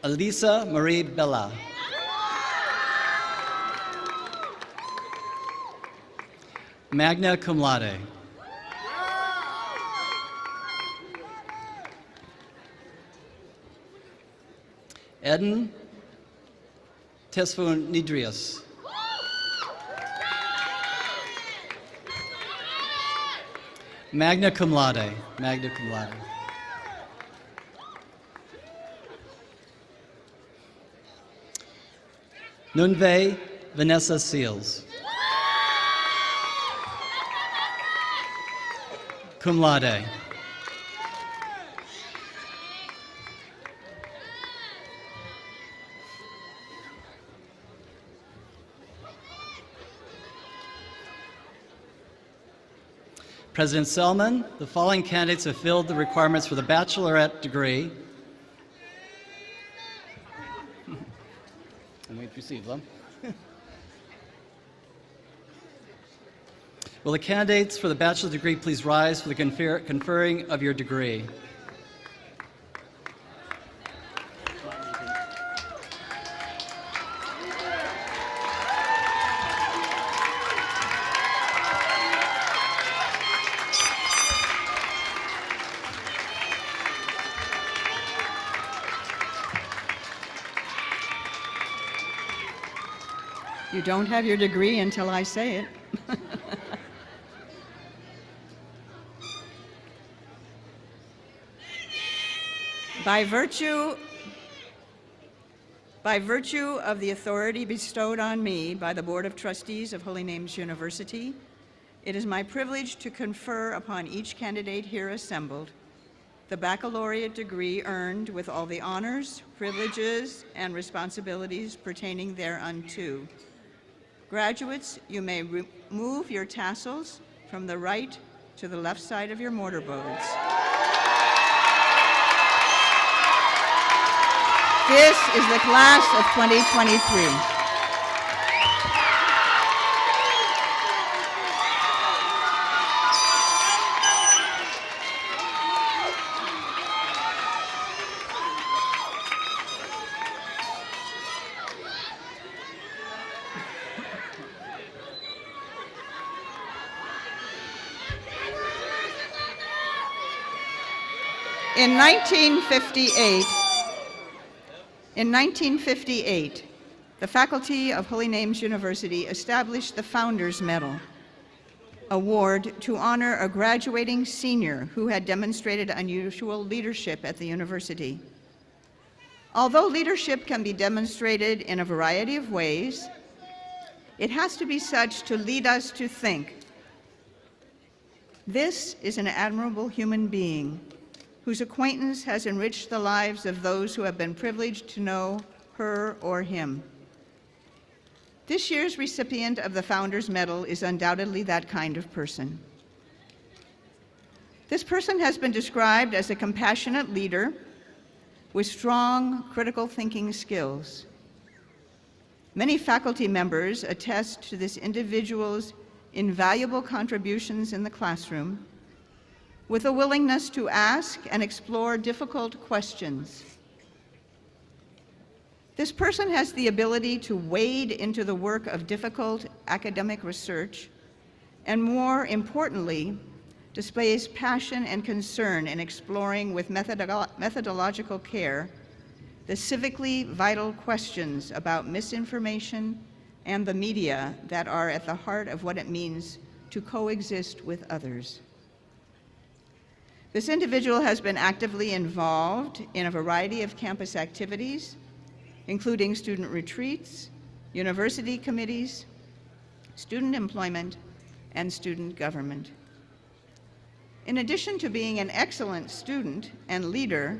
J: Elisa Marie Bella. Magna cum laude. Eden Tesfonidrius. Magna cum laude. Magna cum laude. Nunve Vanessa Seals. Cum laude. President Selman, the following candidates have filled the requirements for the bachelorette degree. And we receive them. Will the candidates for the bachelor's degree please rise for the conferring of your degree?
B: You don't have your degree until I say it. By virtue of the authority bestowed on me by the Board of Trustees of Holy Names University, it is my privilege to confer upon each candidate here assembled the baccalaureate degree earned with all the honors, privileges, and responsibilities pertaining thereunto. Graduates, you may remove your tassels from the right to the left side of your mortarboards. This is the class of 2023. In 1958, the faculty of Holy Names University established the Founders Medal award to honor a graduating senior who had demonstrated unusual leadership at the university. Although leadership can be demonstrated in a variety of ways, it has to be such to lead us to think. This is an admirable human being whose acquaintance has enriched the lives of those who have been privileged to know her or him. This year's recipient of the Founders Medal is undoubtedly that kind of person. This person has been described as a compassionate leader with strong critical thinking skills. Many faculty members attest to this individual's invaluable contributions in the classroom, with a willingness to ask and explore difficult questions. This person has the ability to wade into the work of difficult academic research, and more importantly, displays passion and concern in exploring with methodological care the civically vital questions about misinformation and the media that are at the heart of what it means to coexist with others. This individual has been actively involved in a variety of campus activities, including student retreats, university committees, student employment, and student government. In addition to being an excellent student and leader,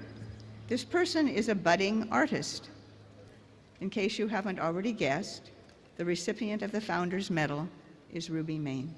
B: this person is a budding artist. In case you haven't already guessed, the recipient of the Founders Medal is Ruby Main.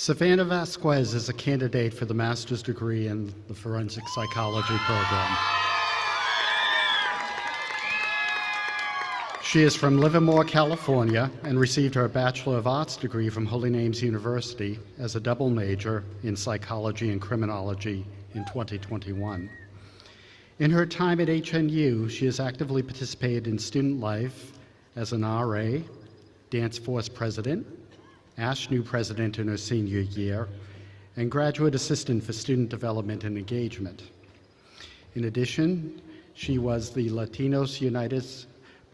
F: Savannah Vasquez is a candidate for the master's degree in the forensic psychology program. She is from Livermore, California, and received her Bachelor of Arts degree from Holy Names University as a double major in psychology and criminology in 2021. In her time at HNU, she has actively participated in student life as an RA, dance force president, ASHNU president in her senior year, and graduate assistant for student development and engagement. In addition, she was the Latinos United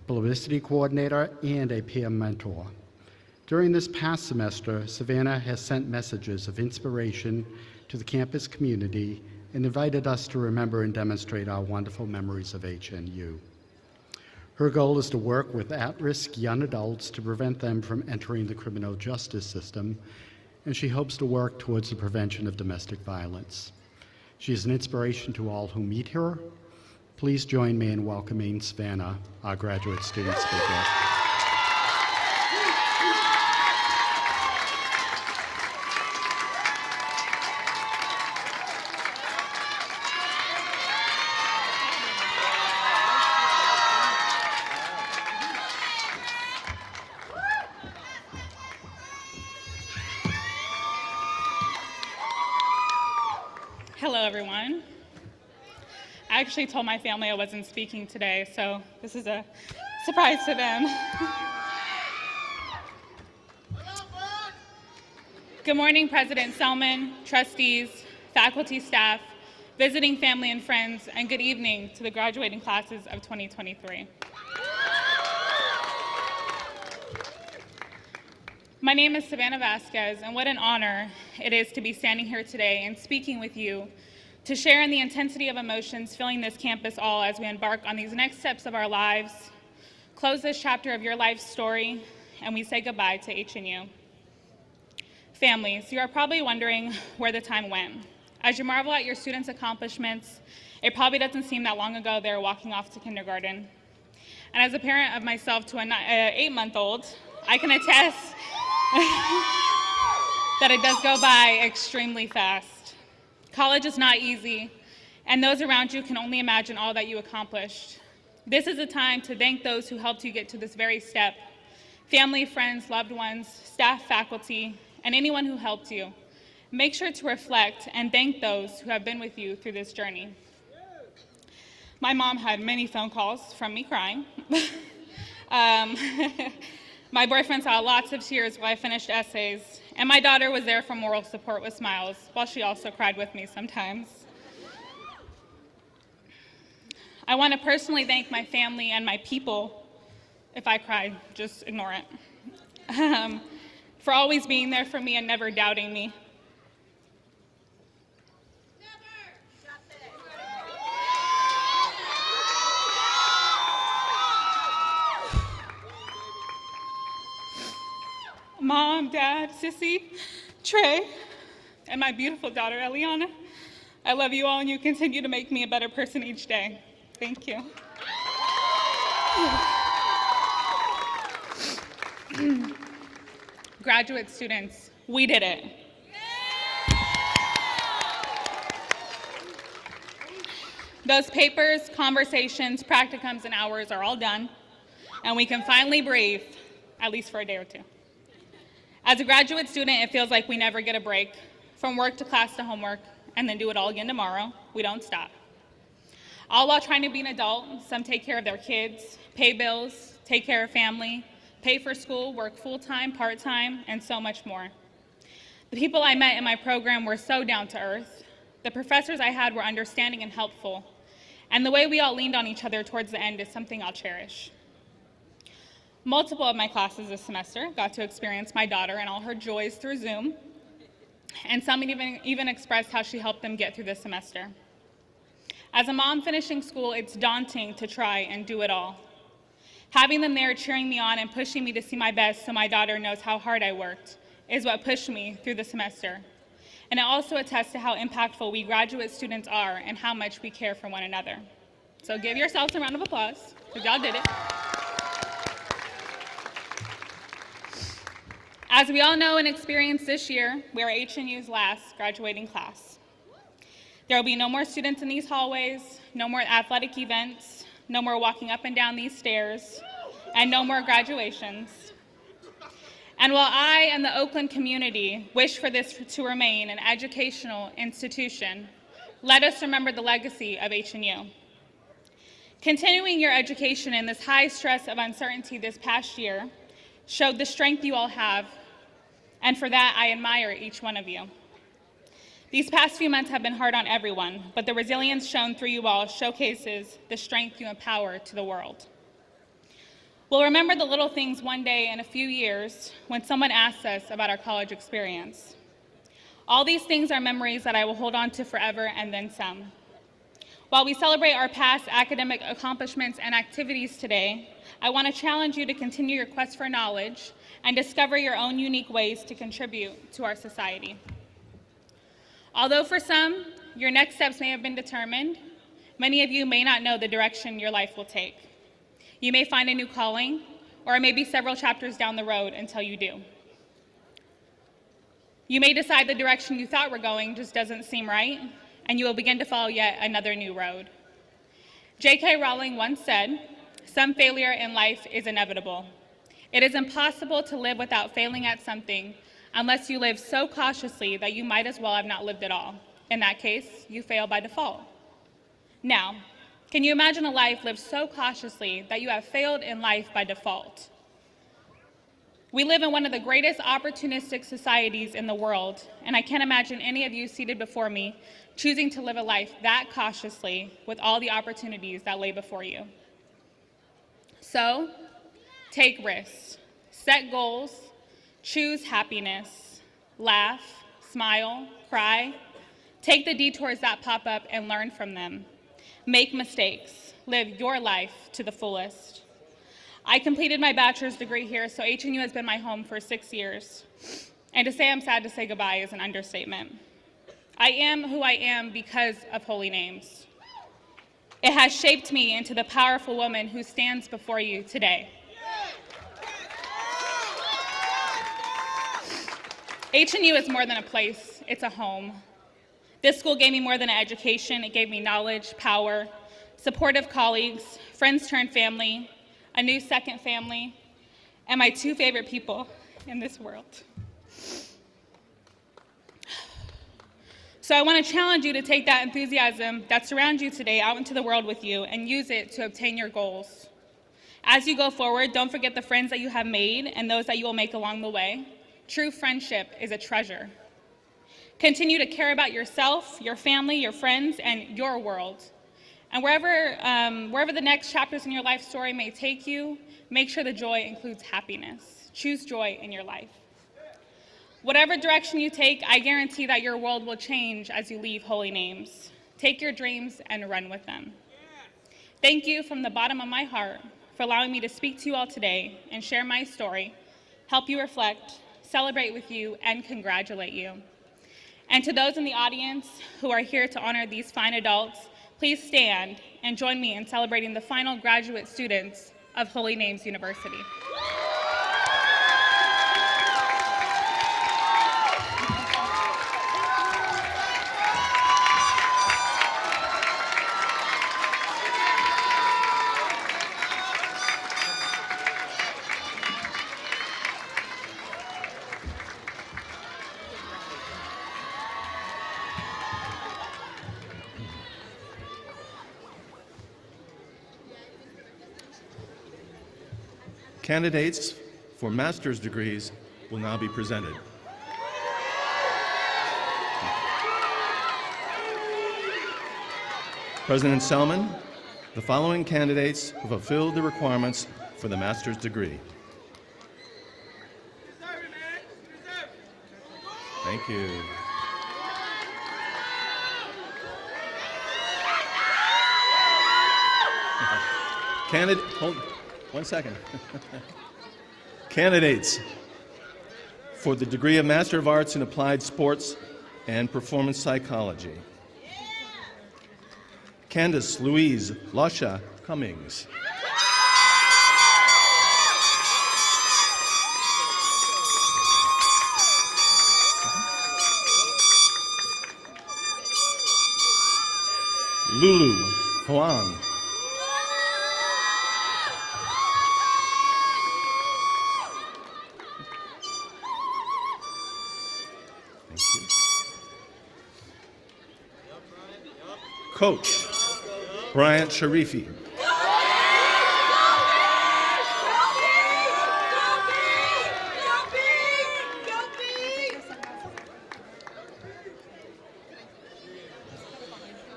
F: publicity coordinator and a peer mentor. During this past semester, Savannah has sent messages of inspiration to the campus community and invited us to remember and demonstrate our wonderful memories of HNU. Her goal is to work with at-risk young adults to prevent them from entering the criminal justice system, and she hopes to work towards the prevention of domestic violence. She is an inspiration to all who meet her. Please join me in welcoming Savannah, our graduate student speaker.
L: Hello, everyone. I actually told my family I wasn't speaking today, so this is a surprise to them. Good morning, President Selman, trustees, faculty, staff, visiting family and friends, and good evening to the graduating classes of 2023. My name is Savannah Vasquez, and what an honor it is to be standing here today and speaking with you to share in the intensity of emotions filling this campus all as we embark on these next steps of our lives, close this chapter of your life story, and we say goodbye to HNU. Families, you are probably wondering where the time went. As you marvel at your students' accomplishments, it probably doesn't seem that long ago they were walking off to kindergarten. And as a parent of myself to an 8-month-old, I can attest that it does go by extremely fast. College is not easy, and those around you can only imagine all that you accomplished. This is a time to thank those who helped you get to this very step: family, friends, loved ones, staff, faculty, and anyone who helped you. Make sure to reflect and thank those who have been with you through this journey. My mom had many phone calls from me crying. My boyfriend saw lots of tears while I finished essays, and my daughter was there for moral support with smiles, while she also cried with me sometimes. I want to personally thank my family and my people. If I cry, just ignore it. For always being there for me and never doubting me. Mom, Dad, Sissy, Trey, and my beautiful daughter, Eliana. I love you all, and you continue to make me a better person each day. Thank you. Graduate students, we did it. Those papers, conversations, practicums, and hours are all done, and we can finally breathe, at least for a day or two. As a graduate student, it feels like we never get a break. From work to class to homework, and then do it all again tomorrow. We don't stop. All while trying to be an adult, some take care of their kids, pay bills, take care of family, pay for school, work full-time, part-time, and so much more. The people I met in my program were so down to earth. The professors I had were understanding and helpful. And the way we all leaned on each other towards the end is something I'll cherish. Multiple of my classes this semester got to experience my daughter and all her joys through Zoom, and some even expressed how she helped them get through this semester. As a mom finishing school, it's daunting to try and do it all. Having them there cheering me on and pushing me to see my best so my daughter knows how hard I worked is what pushed me through the semester. And it also attests to how impactful we graduate students are and how much we care for one another. So give yourselves a round of applause, because y'all did it. As we all know and experienced this year, we are HNU's last graduating class. There will be no more students in these hallways, no more athletic events, no more walking up and down these stairs, and no more graduations. And while I and the Oakland community wish for this to remain an educational institution, let us remember the legacy of HNU. Continuing your education in this high stress of uncertainty this past year showed the strength you all have, and for that I admire each one of you. These past few months have been hard on everyone, but the resilience shown through you all showcases the strength you empower to the world. We'll remember the little things one day in a few years when someone asks us about our college experience. All these things are memories that I will hold on to forever and then some. While we celebrate our past academic accomplishments and activities today, I want to challenge you to continue your quest for knowledge and discover your own unique ways to contribute to our society. Although for some, your next steps may have been determined, many of you may not know the direction your life will take. You may find a new calling, or it may be several chapters down the road until you do. You may decide the direction you thought were going just doesn't seem right, and you will begin to follow yet another new road. J.K. Rowling once said, "Some failure in life is inevitable. It is impossible to live without failing at something unless you live so cautiously that you might as well have not lived at all. In that case, you fail by default." Now, can you imagine a life lived so cautiously that you have failed in life by default? We live in one of the greatest opportunistic societies in the world, and I can't imagine any of you seated before me choosing to live a life that cautiously with all the opportunities that lay before you. So, take risks, set goals, choose happiness, laugh, smile, cry, take the detours that pop up and learn from them. Make mistakes, live your life to the fullest. I completed my bachelor's degree here, so HNU has been my home for 6 years. And to say I'm sad to say goodbye is an understatement. I am who I am because of Holy Names. It has shaped me into the powerful woman who stands before you today. HNU is more than a place, it's a home. This school gave me more than an education. It gave me knowledge, power, supportive colleagues, friends turned family, a new second family, and my two favorite people in this world. So I want to challenge you to take that enthusiasm that surrounds you today out into the world with you and use it to obtain your goals. As you go forward, don't forget the friends that you have made and those that you will make along the way. True friendship is a treasure. Continue to care about yourself, your family, your friends, and your world. And wherever the next chapters in your life story may take you, make sure the joy includes happiness. Choose joy in your life. Whatever direction you take, I guarantee that your world will change as you leave Holy Names. Take your dreams and run with them. Thank you from the bottom of my heart for allowing me to speak to you all today and share my story, help you reflect, celebrate with you, and congratulate you. And to those in the audience who are here to honor these fine adults, please stand and join me in celebrating the final graduate students of Holy Names University.
M: Candidates for master's degrees will now be presented. President Selman, the following candidates have fulfilled the requirements for the master's degree. Thank you. Hold 1 second. Candidates for the degree of Master of Arts in Applied Sports and Performance Psychology. Candace Louise Lasha Cummings. Lulu Huang. Thank you. Coach Bryant Sharifi.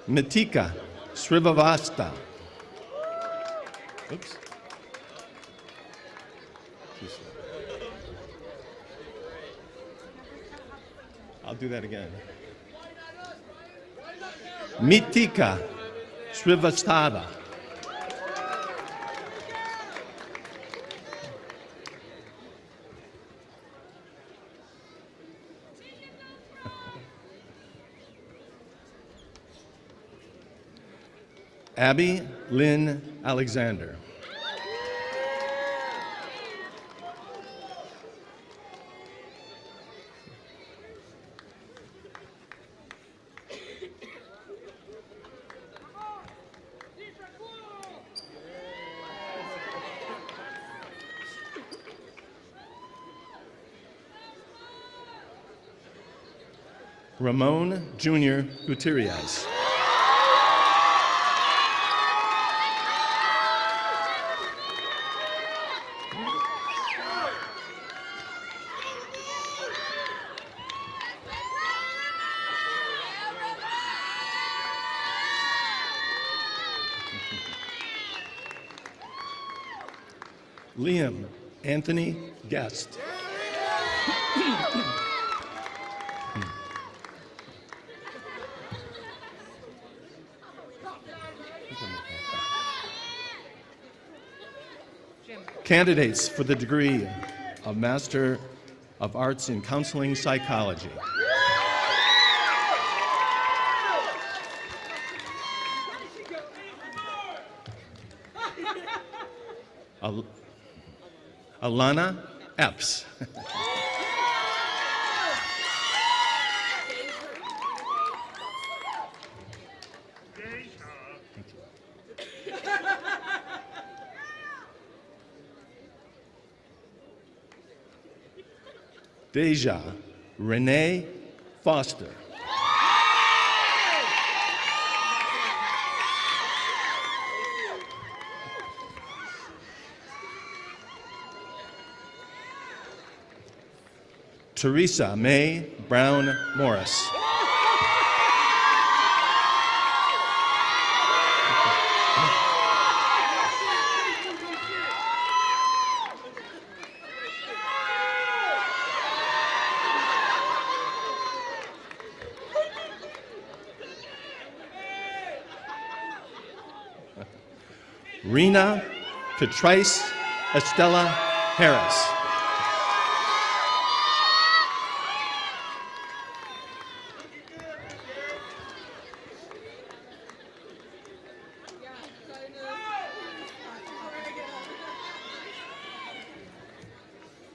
M: Mitika Srivastava. Oops. Too slow. I'll do that again. Mitika Srivastava. Abby Lynn Alexander. Ramon Jr. Gutierrez. Liam Anthony Guest. Candidates for the degree of Master of Arts in Counseling Psychology. Alana Epps. Deja Renee Foster. Teresa Mae Brown Morris. Rena Catrice Estella Harris.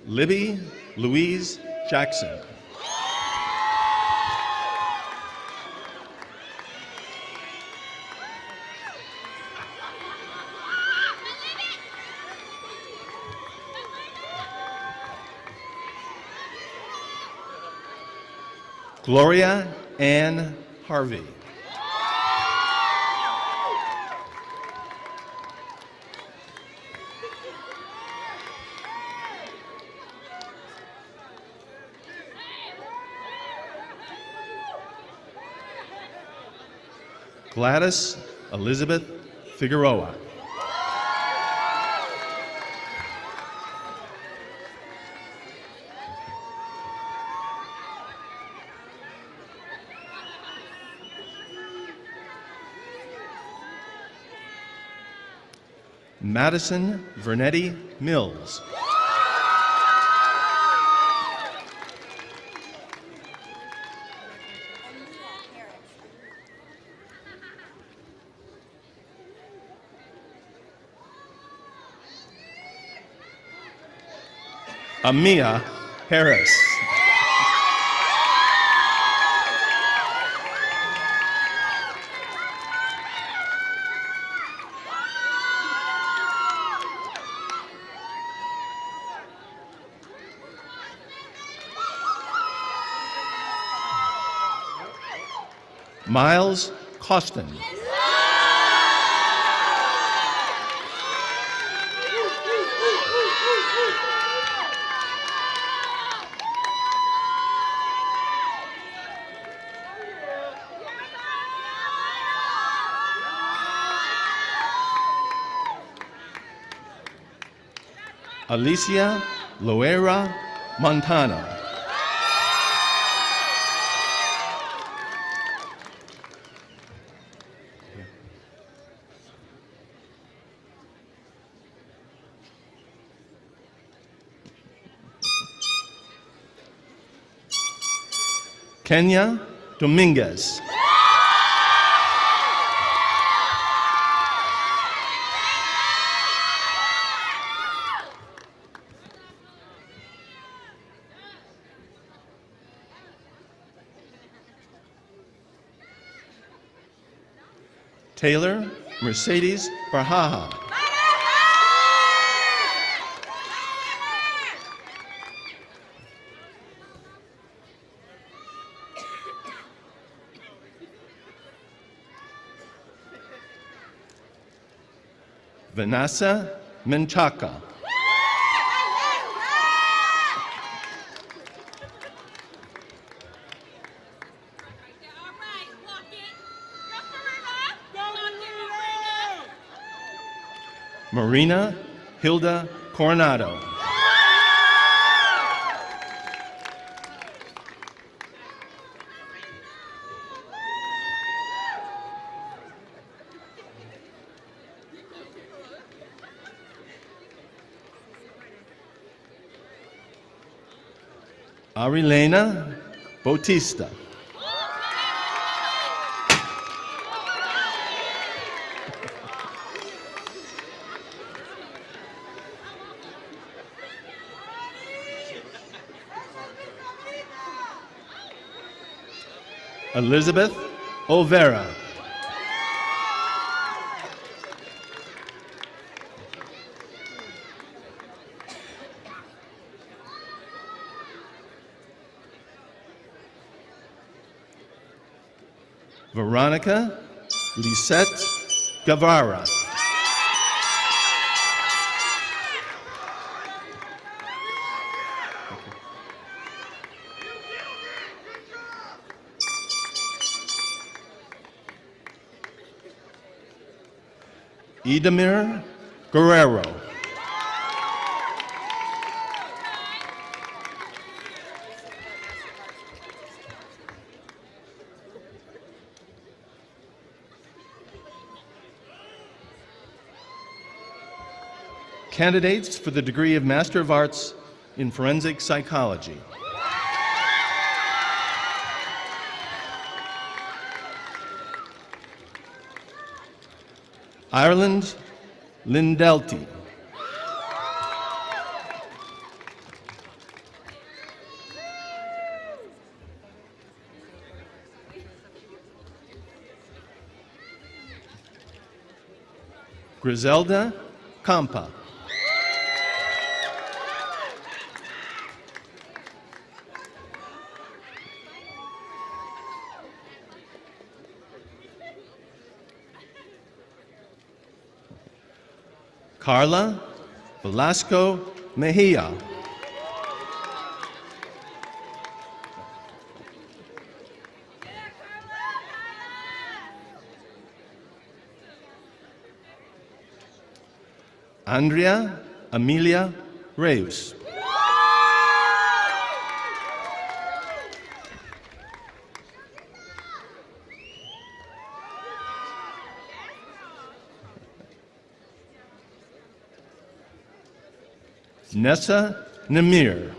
M: Libby Louise Jackson. Gloria Ann Harvey. Gladys Elizabeth Figueroa. Madison Vernetti Mills. Amia Harris. Miles Costin. Alicia Loera Montano. Kenya Dominguez. Taylor Mercedes Barhaja. Vanessa Menchaca. Marina Hilda Coronado. Arilena Bautista. Elizabeth Olvera. Veronica Lisette Guevara. Edamir Guerrero. Candidates for the degree of Master of Arts in Forensic Psychology. Ireland Lindelty. Griselda Campa. Carla Velasco Mejia. Andrea Amelia Reus. Nessa Namir.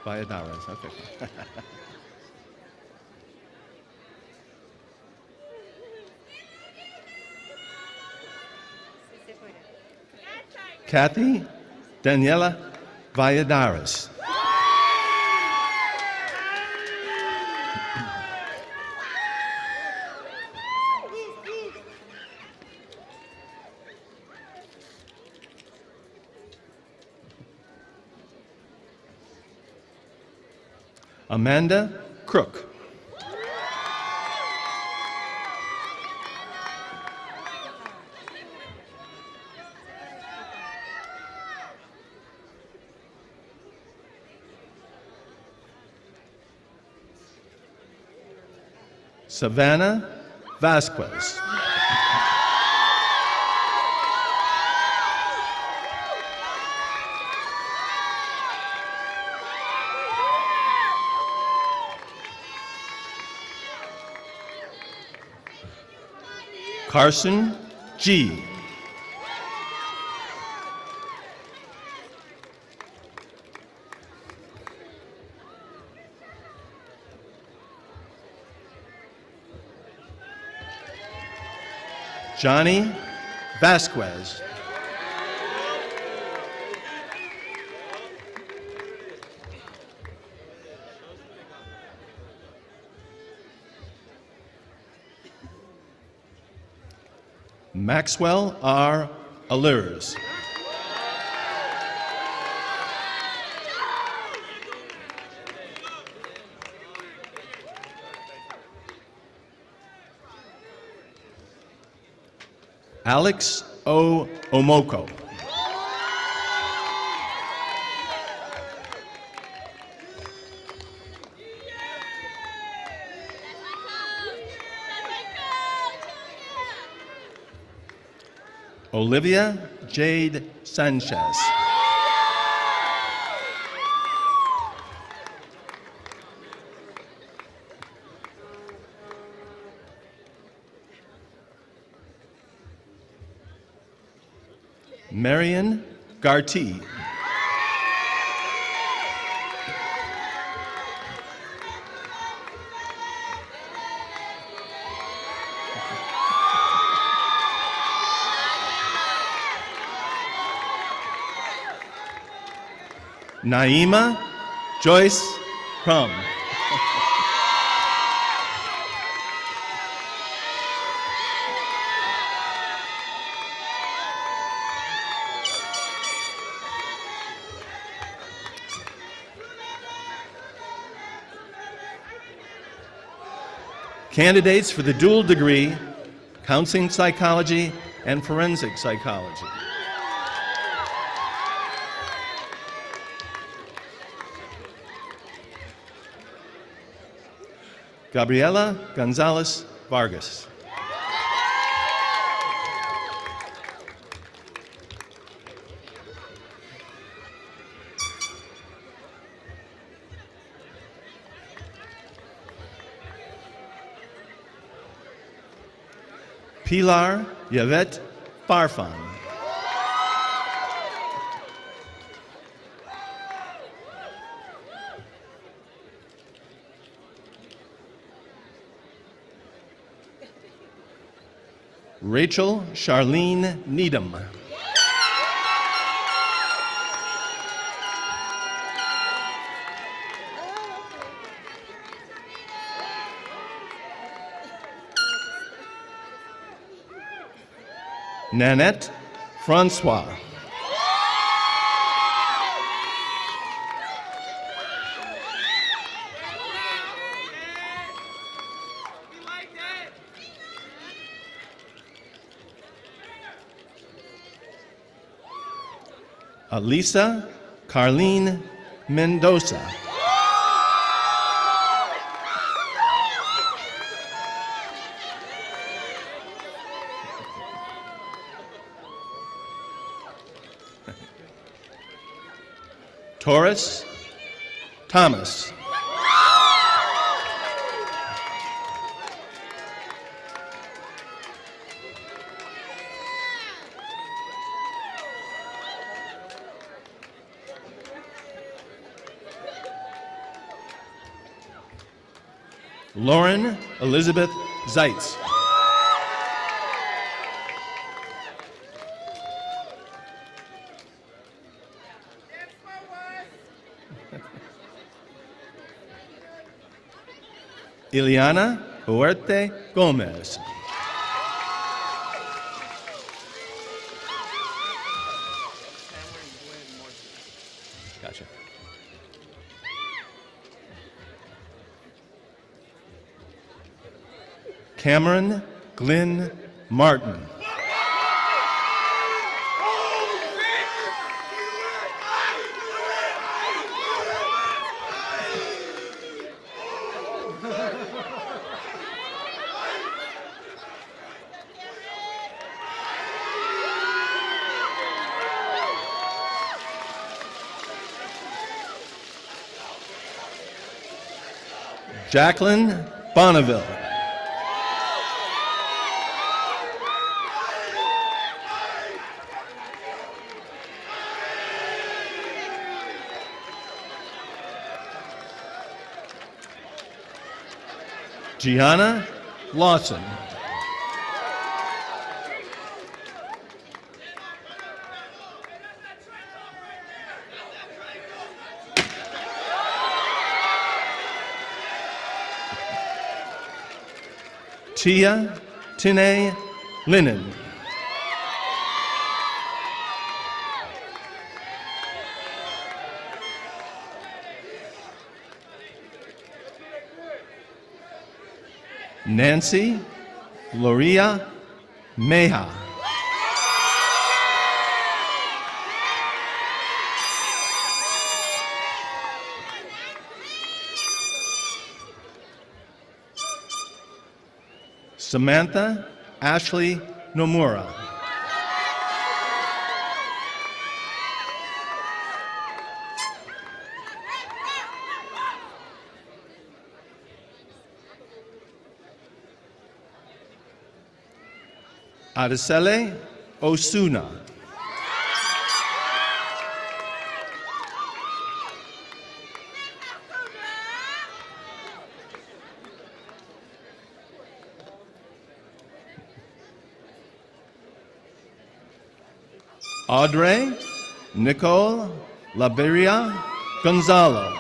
M: Valladares, okay. Kathy Daniela Valladares. Amanda Crook. Savannah Vasquez. Carson G. Johnny Vasquez. Maxwell R. Allures. Alex O. Omoko. Olivia Jade Sanchez. Marion Garti. Naima Joyce Crum. Candidates for the dual degree, Counseling Psychology and Forensic Psychology. Gabriela Gonzalez Vargas. Pilar Yvette Farfan. Rachel Charlene Needham. Nanette Francois. Alisa Carlene Mendoza. Taurus Thomas. Lauren Elizabeth Zeitz. Ileana Huerte Gomez. Gotcha. Cameron Glynn Martin. Jacqueline Bonneville. Gianna Lawson. Tia Tine Lennon. Nancy Gloria Meja. Samantha Ashley Nomura. Adesele Osuna. Audrey Nicole Laberia Gonzalo.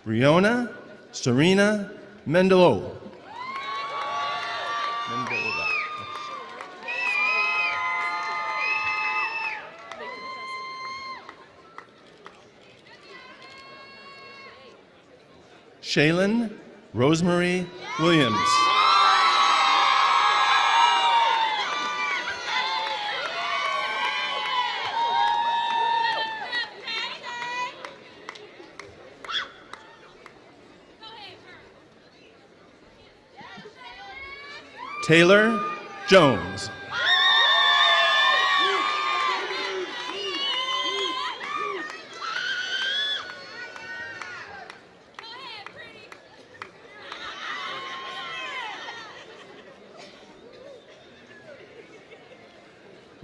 M: Riona Serena Mendola. Shaylin Rosemary Williams. Taylor Jones.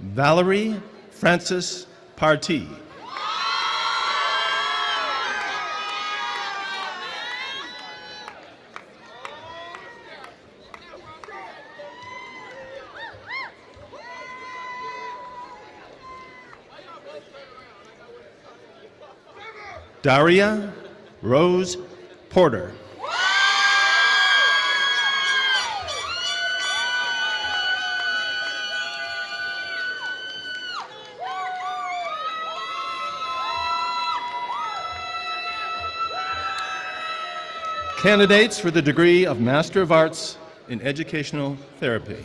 M: Valerie Francis Partee. Daria Rose Porter. Candidates for the degree of Master of Arts in Educational Therapy.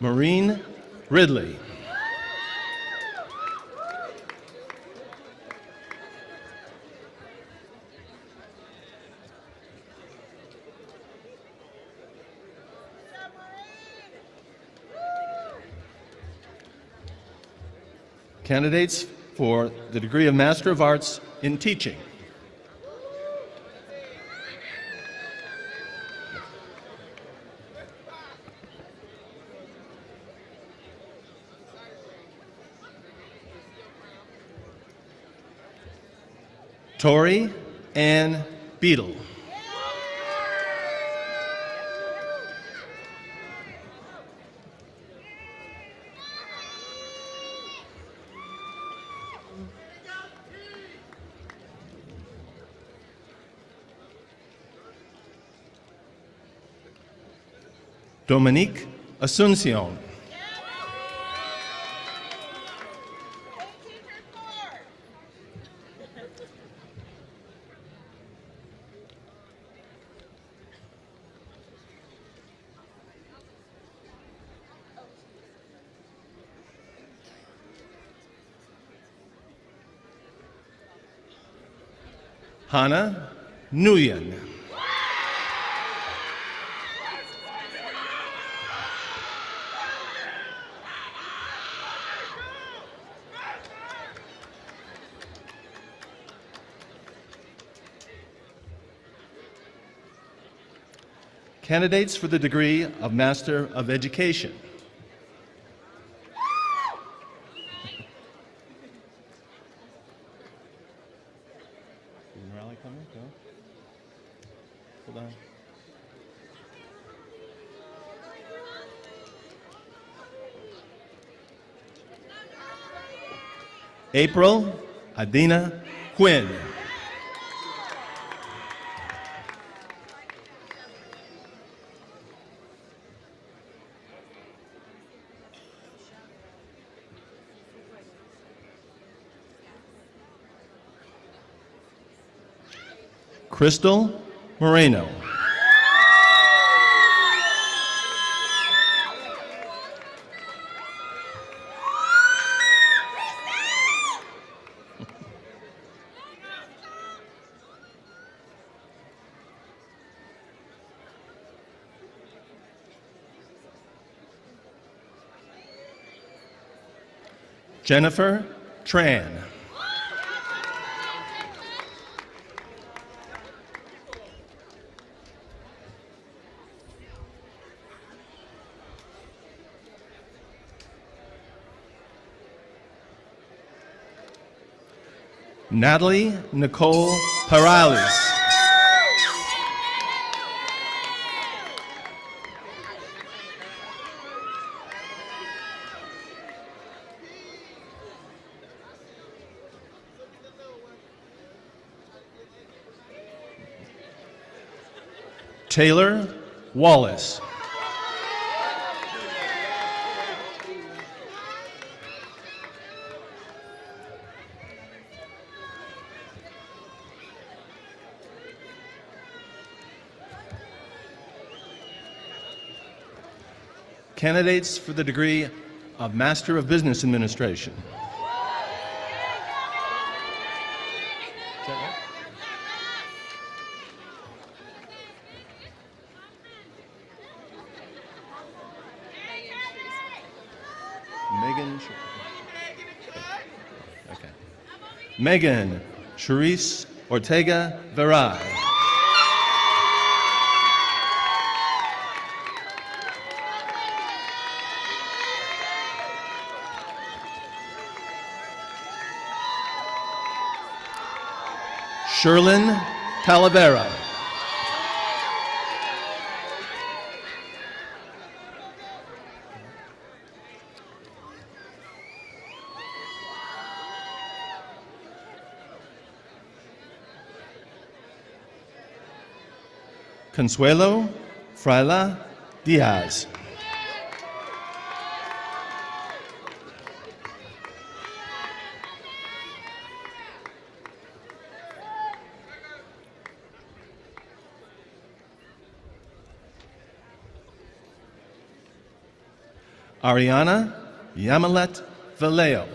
M: Maureen Ridley. Candidates for the degree of Master of Arts in Teaching. Tori Ann Beadle. Dominique Asuncion. Hannah Nguyen. Candidates for the degree of Master of Education. Rally coming? Go. Hold on. April Adina Quinn. Crystal Moreno. Jennifer Tran. Natalie Nicole Perales. Taylor Wallace. Candidates for the degree of Master of Business Administration. Is that right? Megan. Okay. Megan Charisse Ortega Verai. Sherlyn Talavera. Consuelo Fraila Diaz. Ariana Yamalet Vallejo.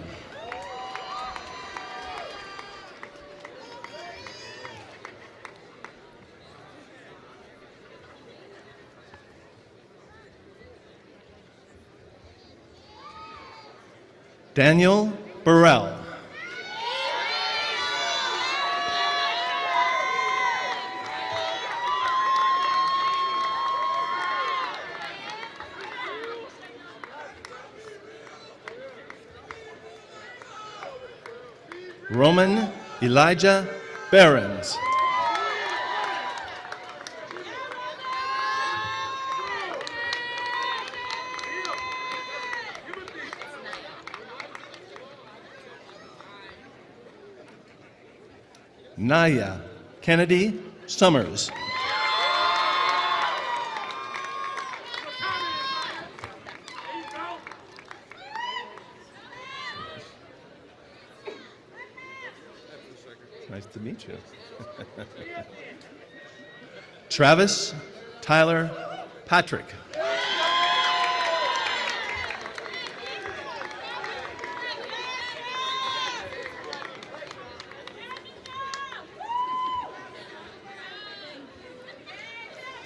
M: Daniel Burrell. Roman Elijah Behrens. Naya Kennedy Summers. Nice to meet you. Travis Tyler Patrick.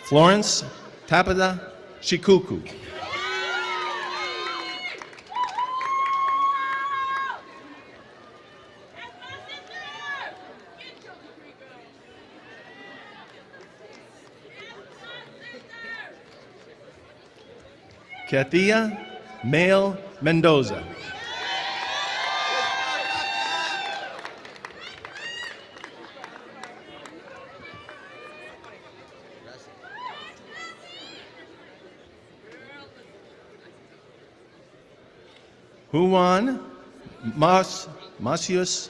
M: Florence Tapeda Shikuku. Katia Mael Mendoza. Juan Marcius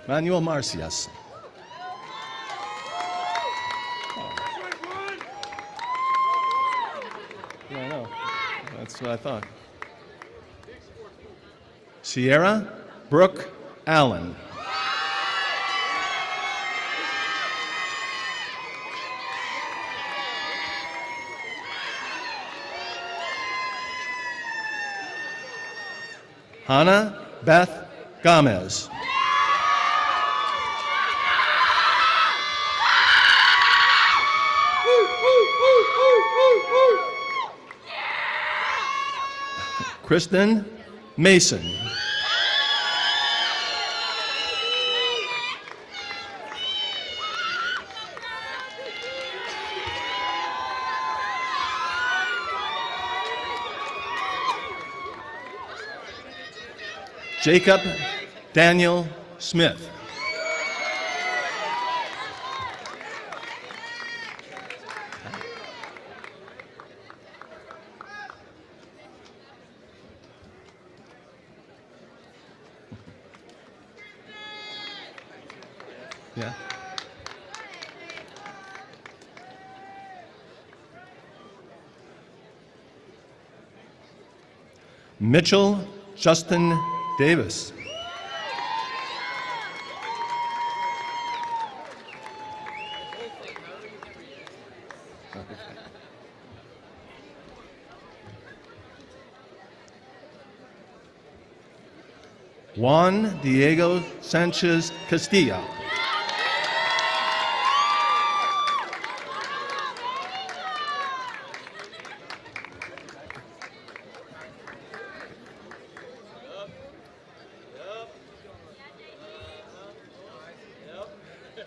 M: Manuel Marcius. I know. That's what I thought. Sierra Brooke Allen. Hannah Beth Gomez. Kristen Mason. Jacob Daniel Smith. Yeah. Mitchell Justin Davis. Juan Diego Sanchez Castillo.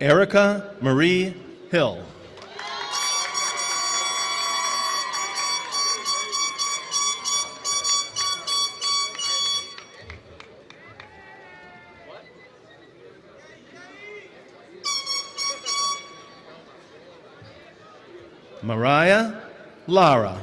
M: Erica Marie Hill. Mariah Lara.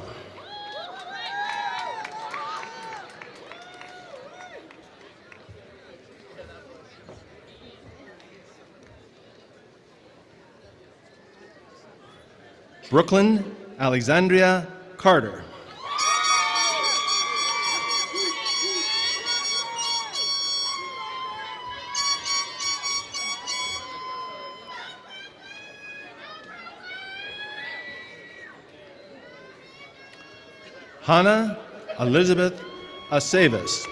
M: Brooklyn Alexandria Carter. Hannah Elizabeth Aceves.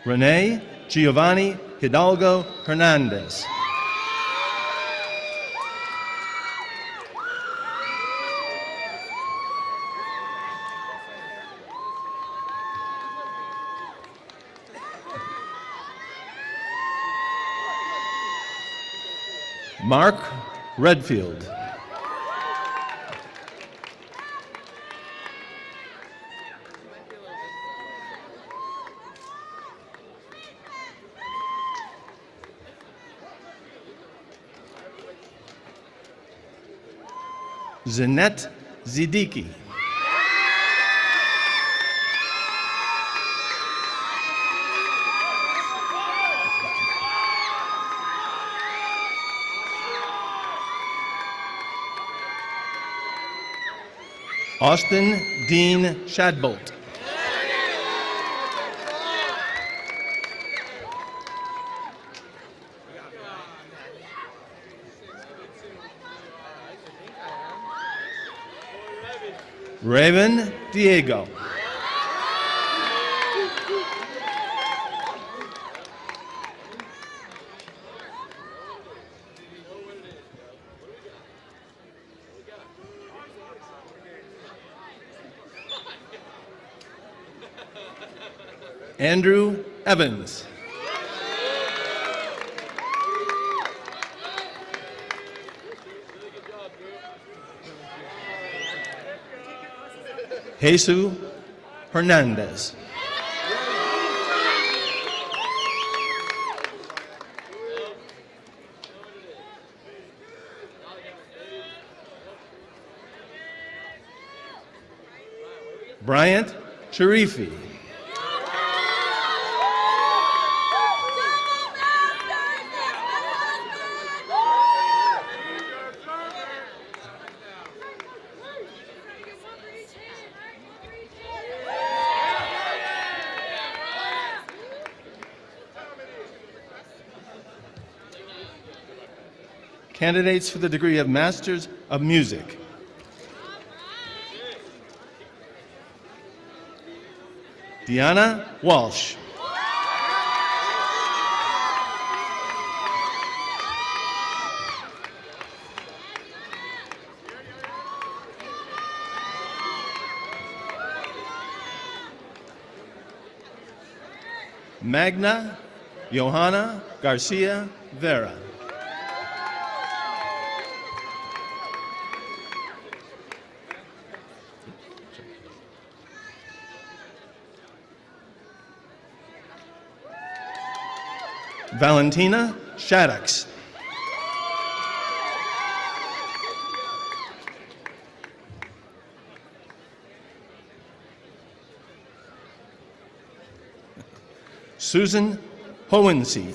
M: Renee Giovanni Hidalgo Hernandez. Mark Redfield. Zinette Zidiki. Austin Dean Shadbolt. Raven Diego. Andrew Evans. Jesus Hernandez. Bryant Sharifi. Candidates for the degree of Masters of Music. Deanna Walsh. Magna Johanna Garcia Vera. Valentina Shaddix. Susan Hohensee.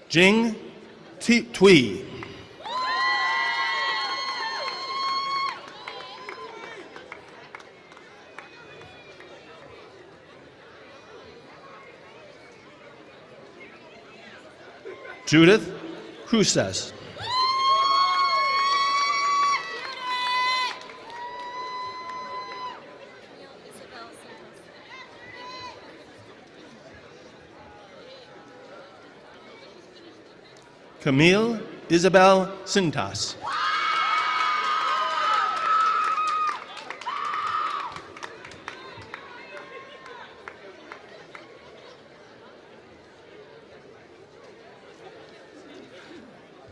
M: Jing Tui. Judith Cruces. Camille Isabel Cintas.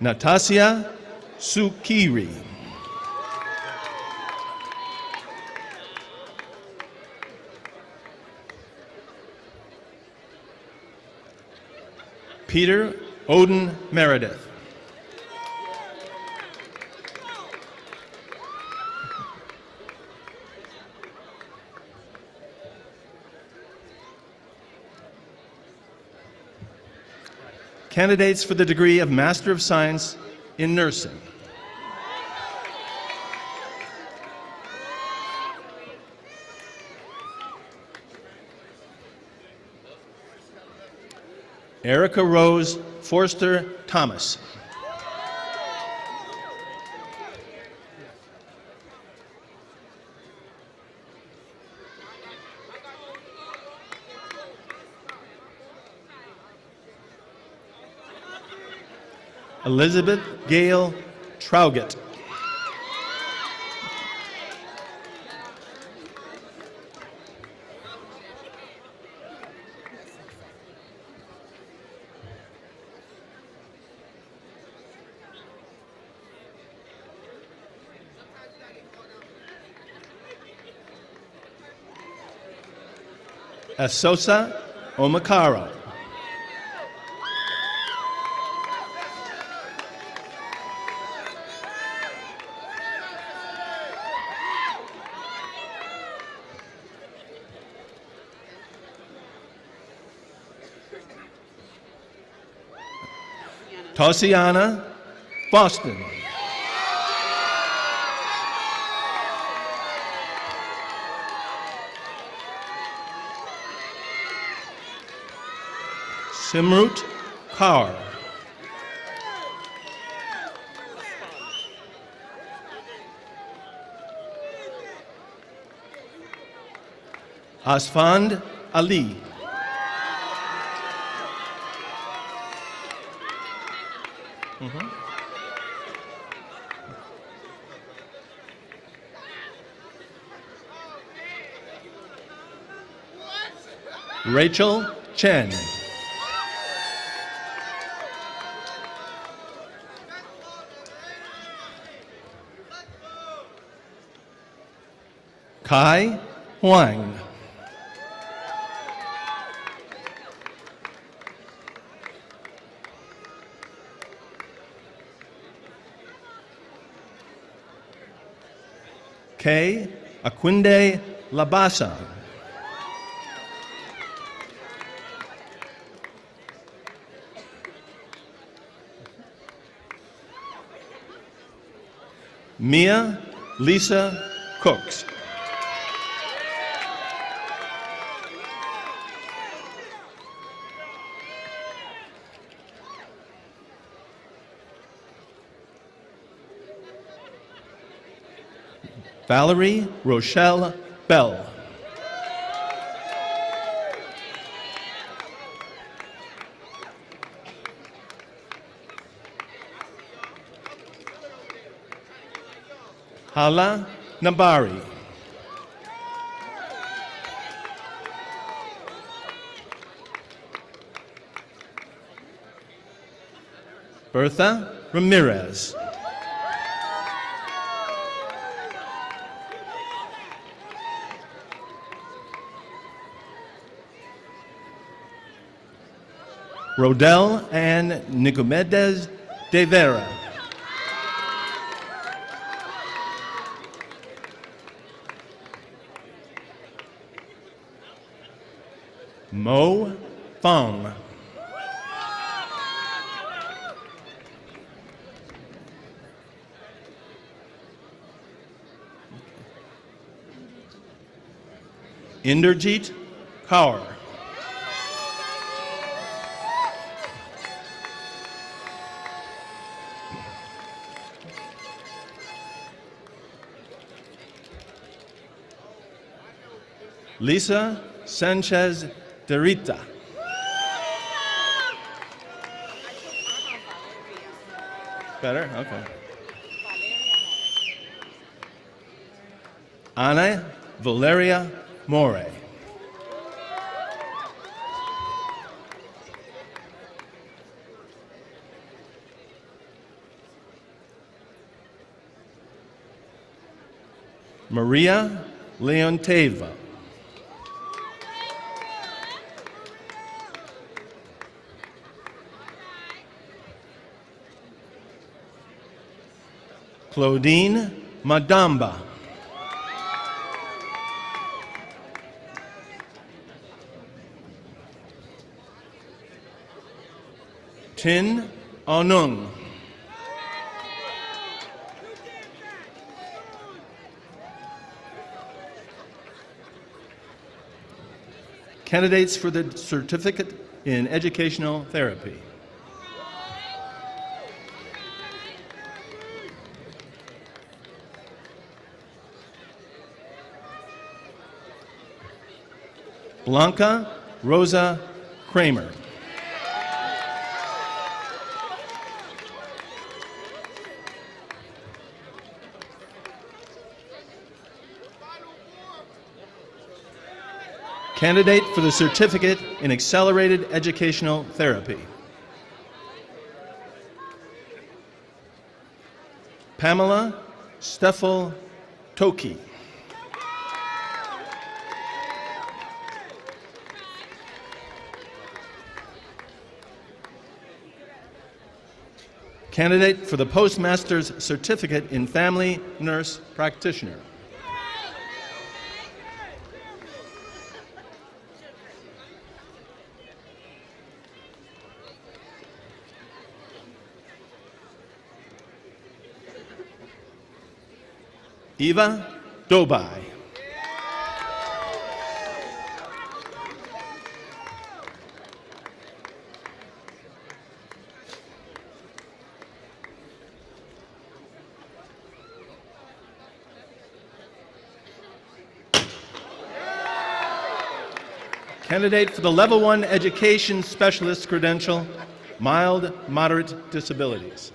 M: Natasia Sukiri. Peter Odin Meredith. Candidates for the degree of Master of Science in Nursing. Erica Rose Forster Thomas. Elizabeth Gale Traugut. Asosa Omakaro. Tosiana Boston. Simrut Kaur. Asfand Ali. Rachel Chen. Kai Huang. K. Akwinde Labasa. Mia Lisa Cooks. Valerie Rochelle Bell. Hala Nabari. Bertha Ramirez. Rodel Ann Nicomedes de Vera. Mo Fong. Inderjeet Kaur. Lisa Sanchez de Rita. Better? Okay. Ana Valeria More. Maria Leonteva. Claudine Madamba. Tin Onung. Candidates for the Certificate in Educational Therapy. Blanca Rosa Kramer. Candidate for the Certificate in Accelerated Educational Therapy. Pamela Steffel Toki. Candidate for the Postmaster's Certificate in Family Nurse Practitioner. Eva Dobai. Candidate for the Level 1 Education Specialist credential, mild, moderate disabilities.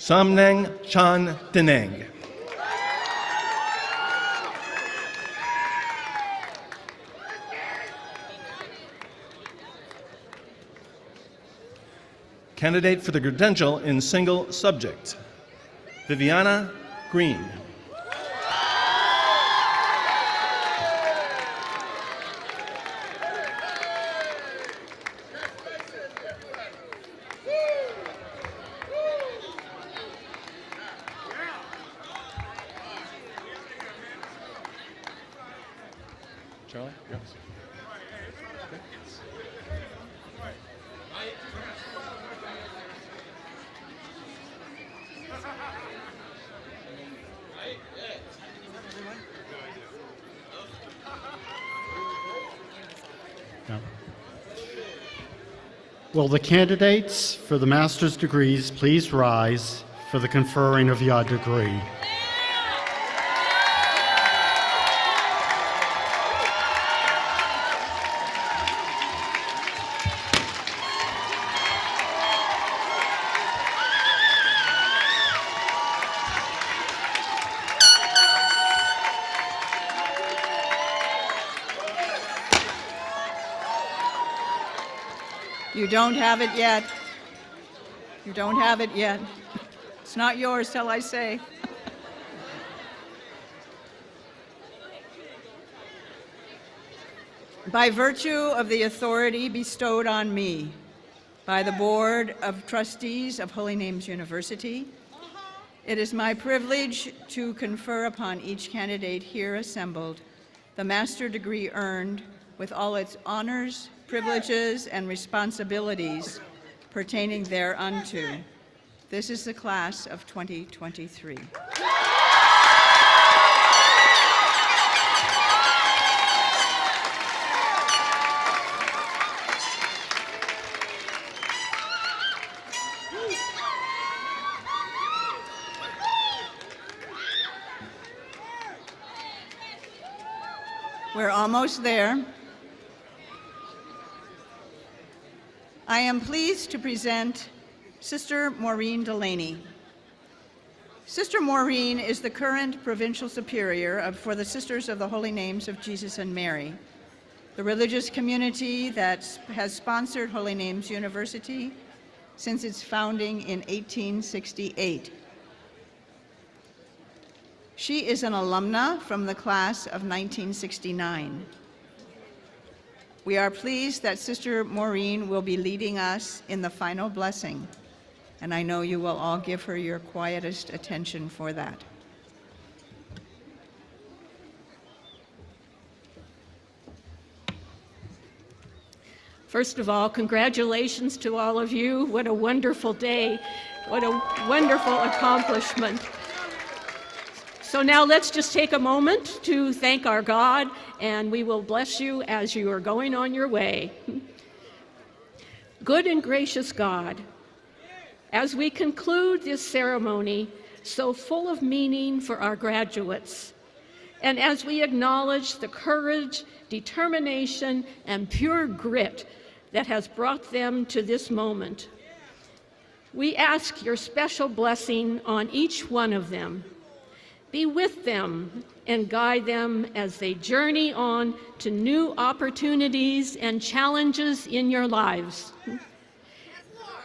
M: Samneng Chan Deneng. Candidate for the credential in single subject, Viviana Green. Charlie? Yes.
F: Yeah. Will the candidates for the master's degrees please rise for the conferring of your degree?
B: You don't have it yet. You don't have it yet. It's not yours till I say. By virtue of the authority bestowed on me by the Board of Trustees of Holy Names University, it is my privilege to confer upon each candidate here assembled the master degree earned with all its honors, privileges, and responsibilities pertaining thereunto. This is the class of 2023. We're almost there. I am pleased to present Sister Maureen Delaney. Sister Maureen is the current Provincial Superior for the Sisters of the Holy Names of Jesus and Mary, the religious community that has sponsored Holy Names University since its founding in 1868. She is an alumna from the class of 1969. We are pleased that Sister Maureen will be leading us in the final blessing, and I know you will all give her your quietest attention for that.
N: First of all, congratulations to all of you. What a wonderful day. What a wonderful accomplishment. So now let's just take a moment to thank our God, and we will bless you as you are going on your way. Good and gracious God, as we conclude this ceremony so full of meaning for our graduates, and as we acknowledge the courage, determination, and pure grit that has brought them to this moment, we ask your special blessing on each one of them. Be with them and guide them as they journey on to new opportunities and challenges in your lives.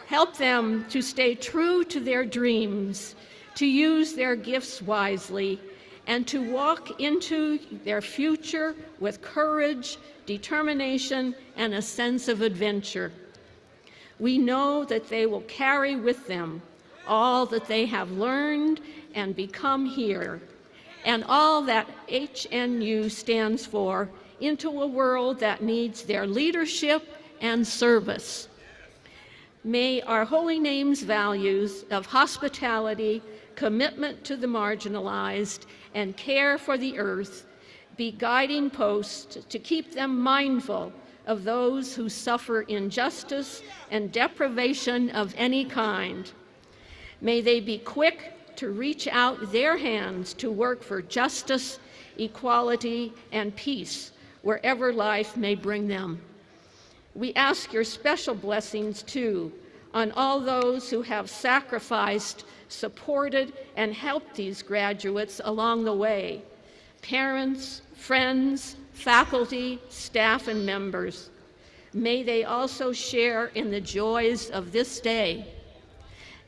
N: Help them to stay true to their dreams, to use their gifts wisely, and to walk into their future with courage, determination, and a sense of adventure. We know that they will carry with them all that they have learned and become here, and all that HNU stands for into a world that needs their leadership and service. May our holy name's values of hospitality, commitment to the marginalized, and care for the earth be guiding posts to keep them mindful of those who suffer injustice and deprivation of any kind. May they be quick to reach out their hands to work for justice, equality, and peace wherever life may bring them. We ask your special blessings, too, on all those who have sacrificed, supported, and helped these graduates along the way: parents, friends, faculty, staff, and members. May they also share in the joys of this day.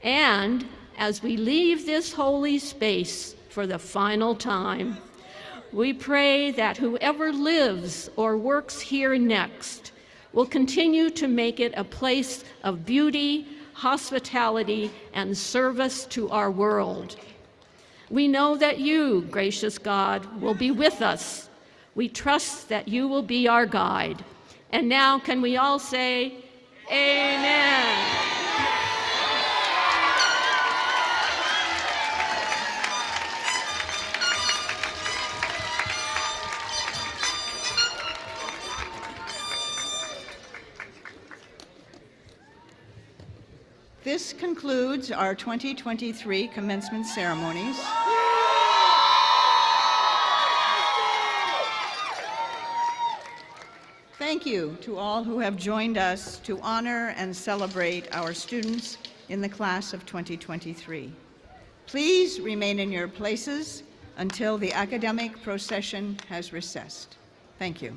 N: And as we leave this holy space for the final time, we pray that whoever lives or works here next will continue to make it a place of beauty, hospitality, and service to our world. We know that you, gracious God, will be with us. We trust that you will be our guide. And now, can we all say, Amen?
B: This concludes our 2023 commencement ceremonies. Thank you to all who have joined us to honor and celebrate our students in the class of 2023. Please remain in your places until the academic procession has recessed. Thank you.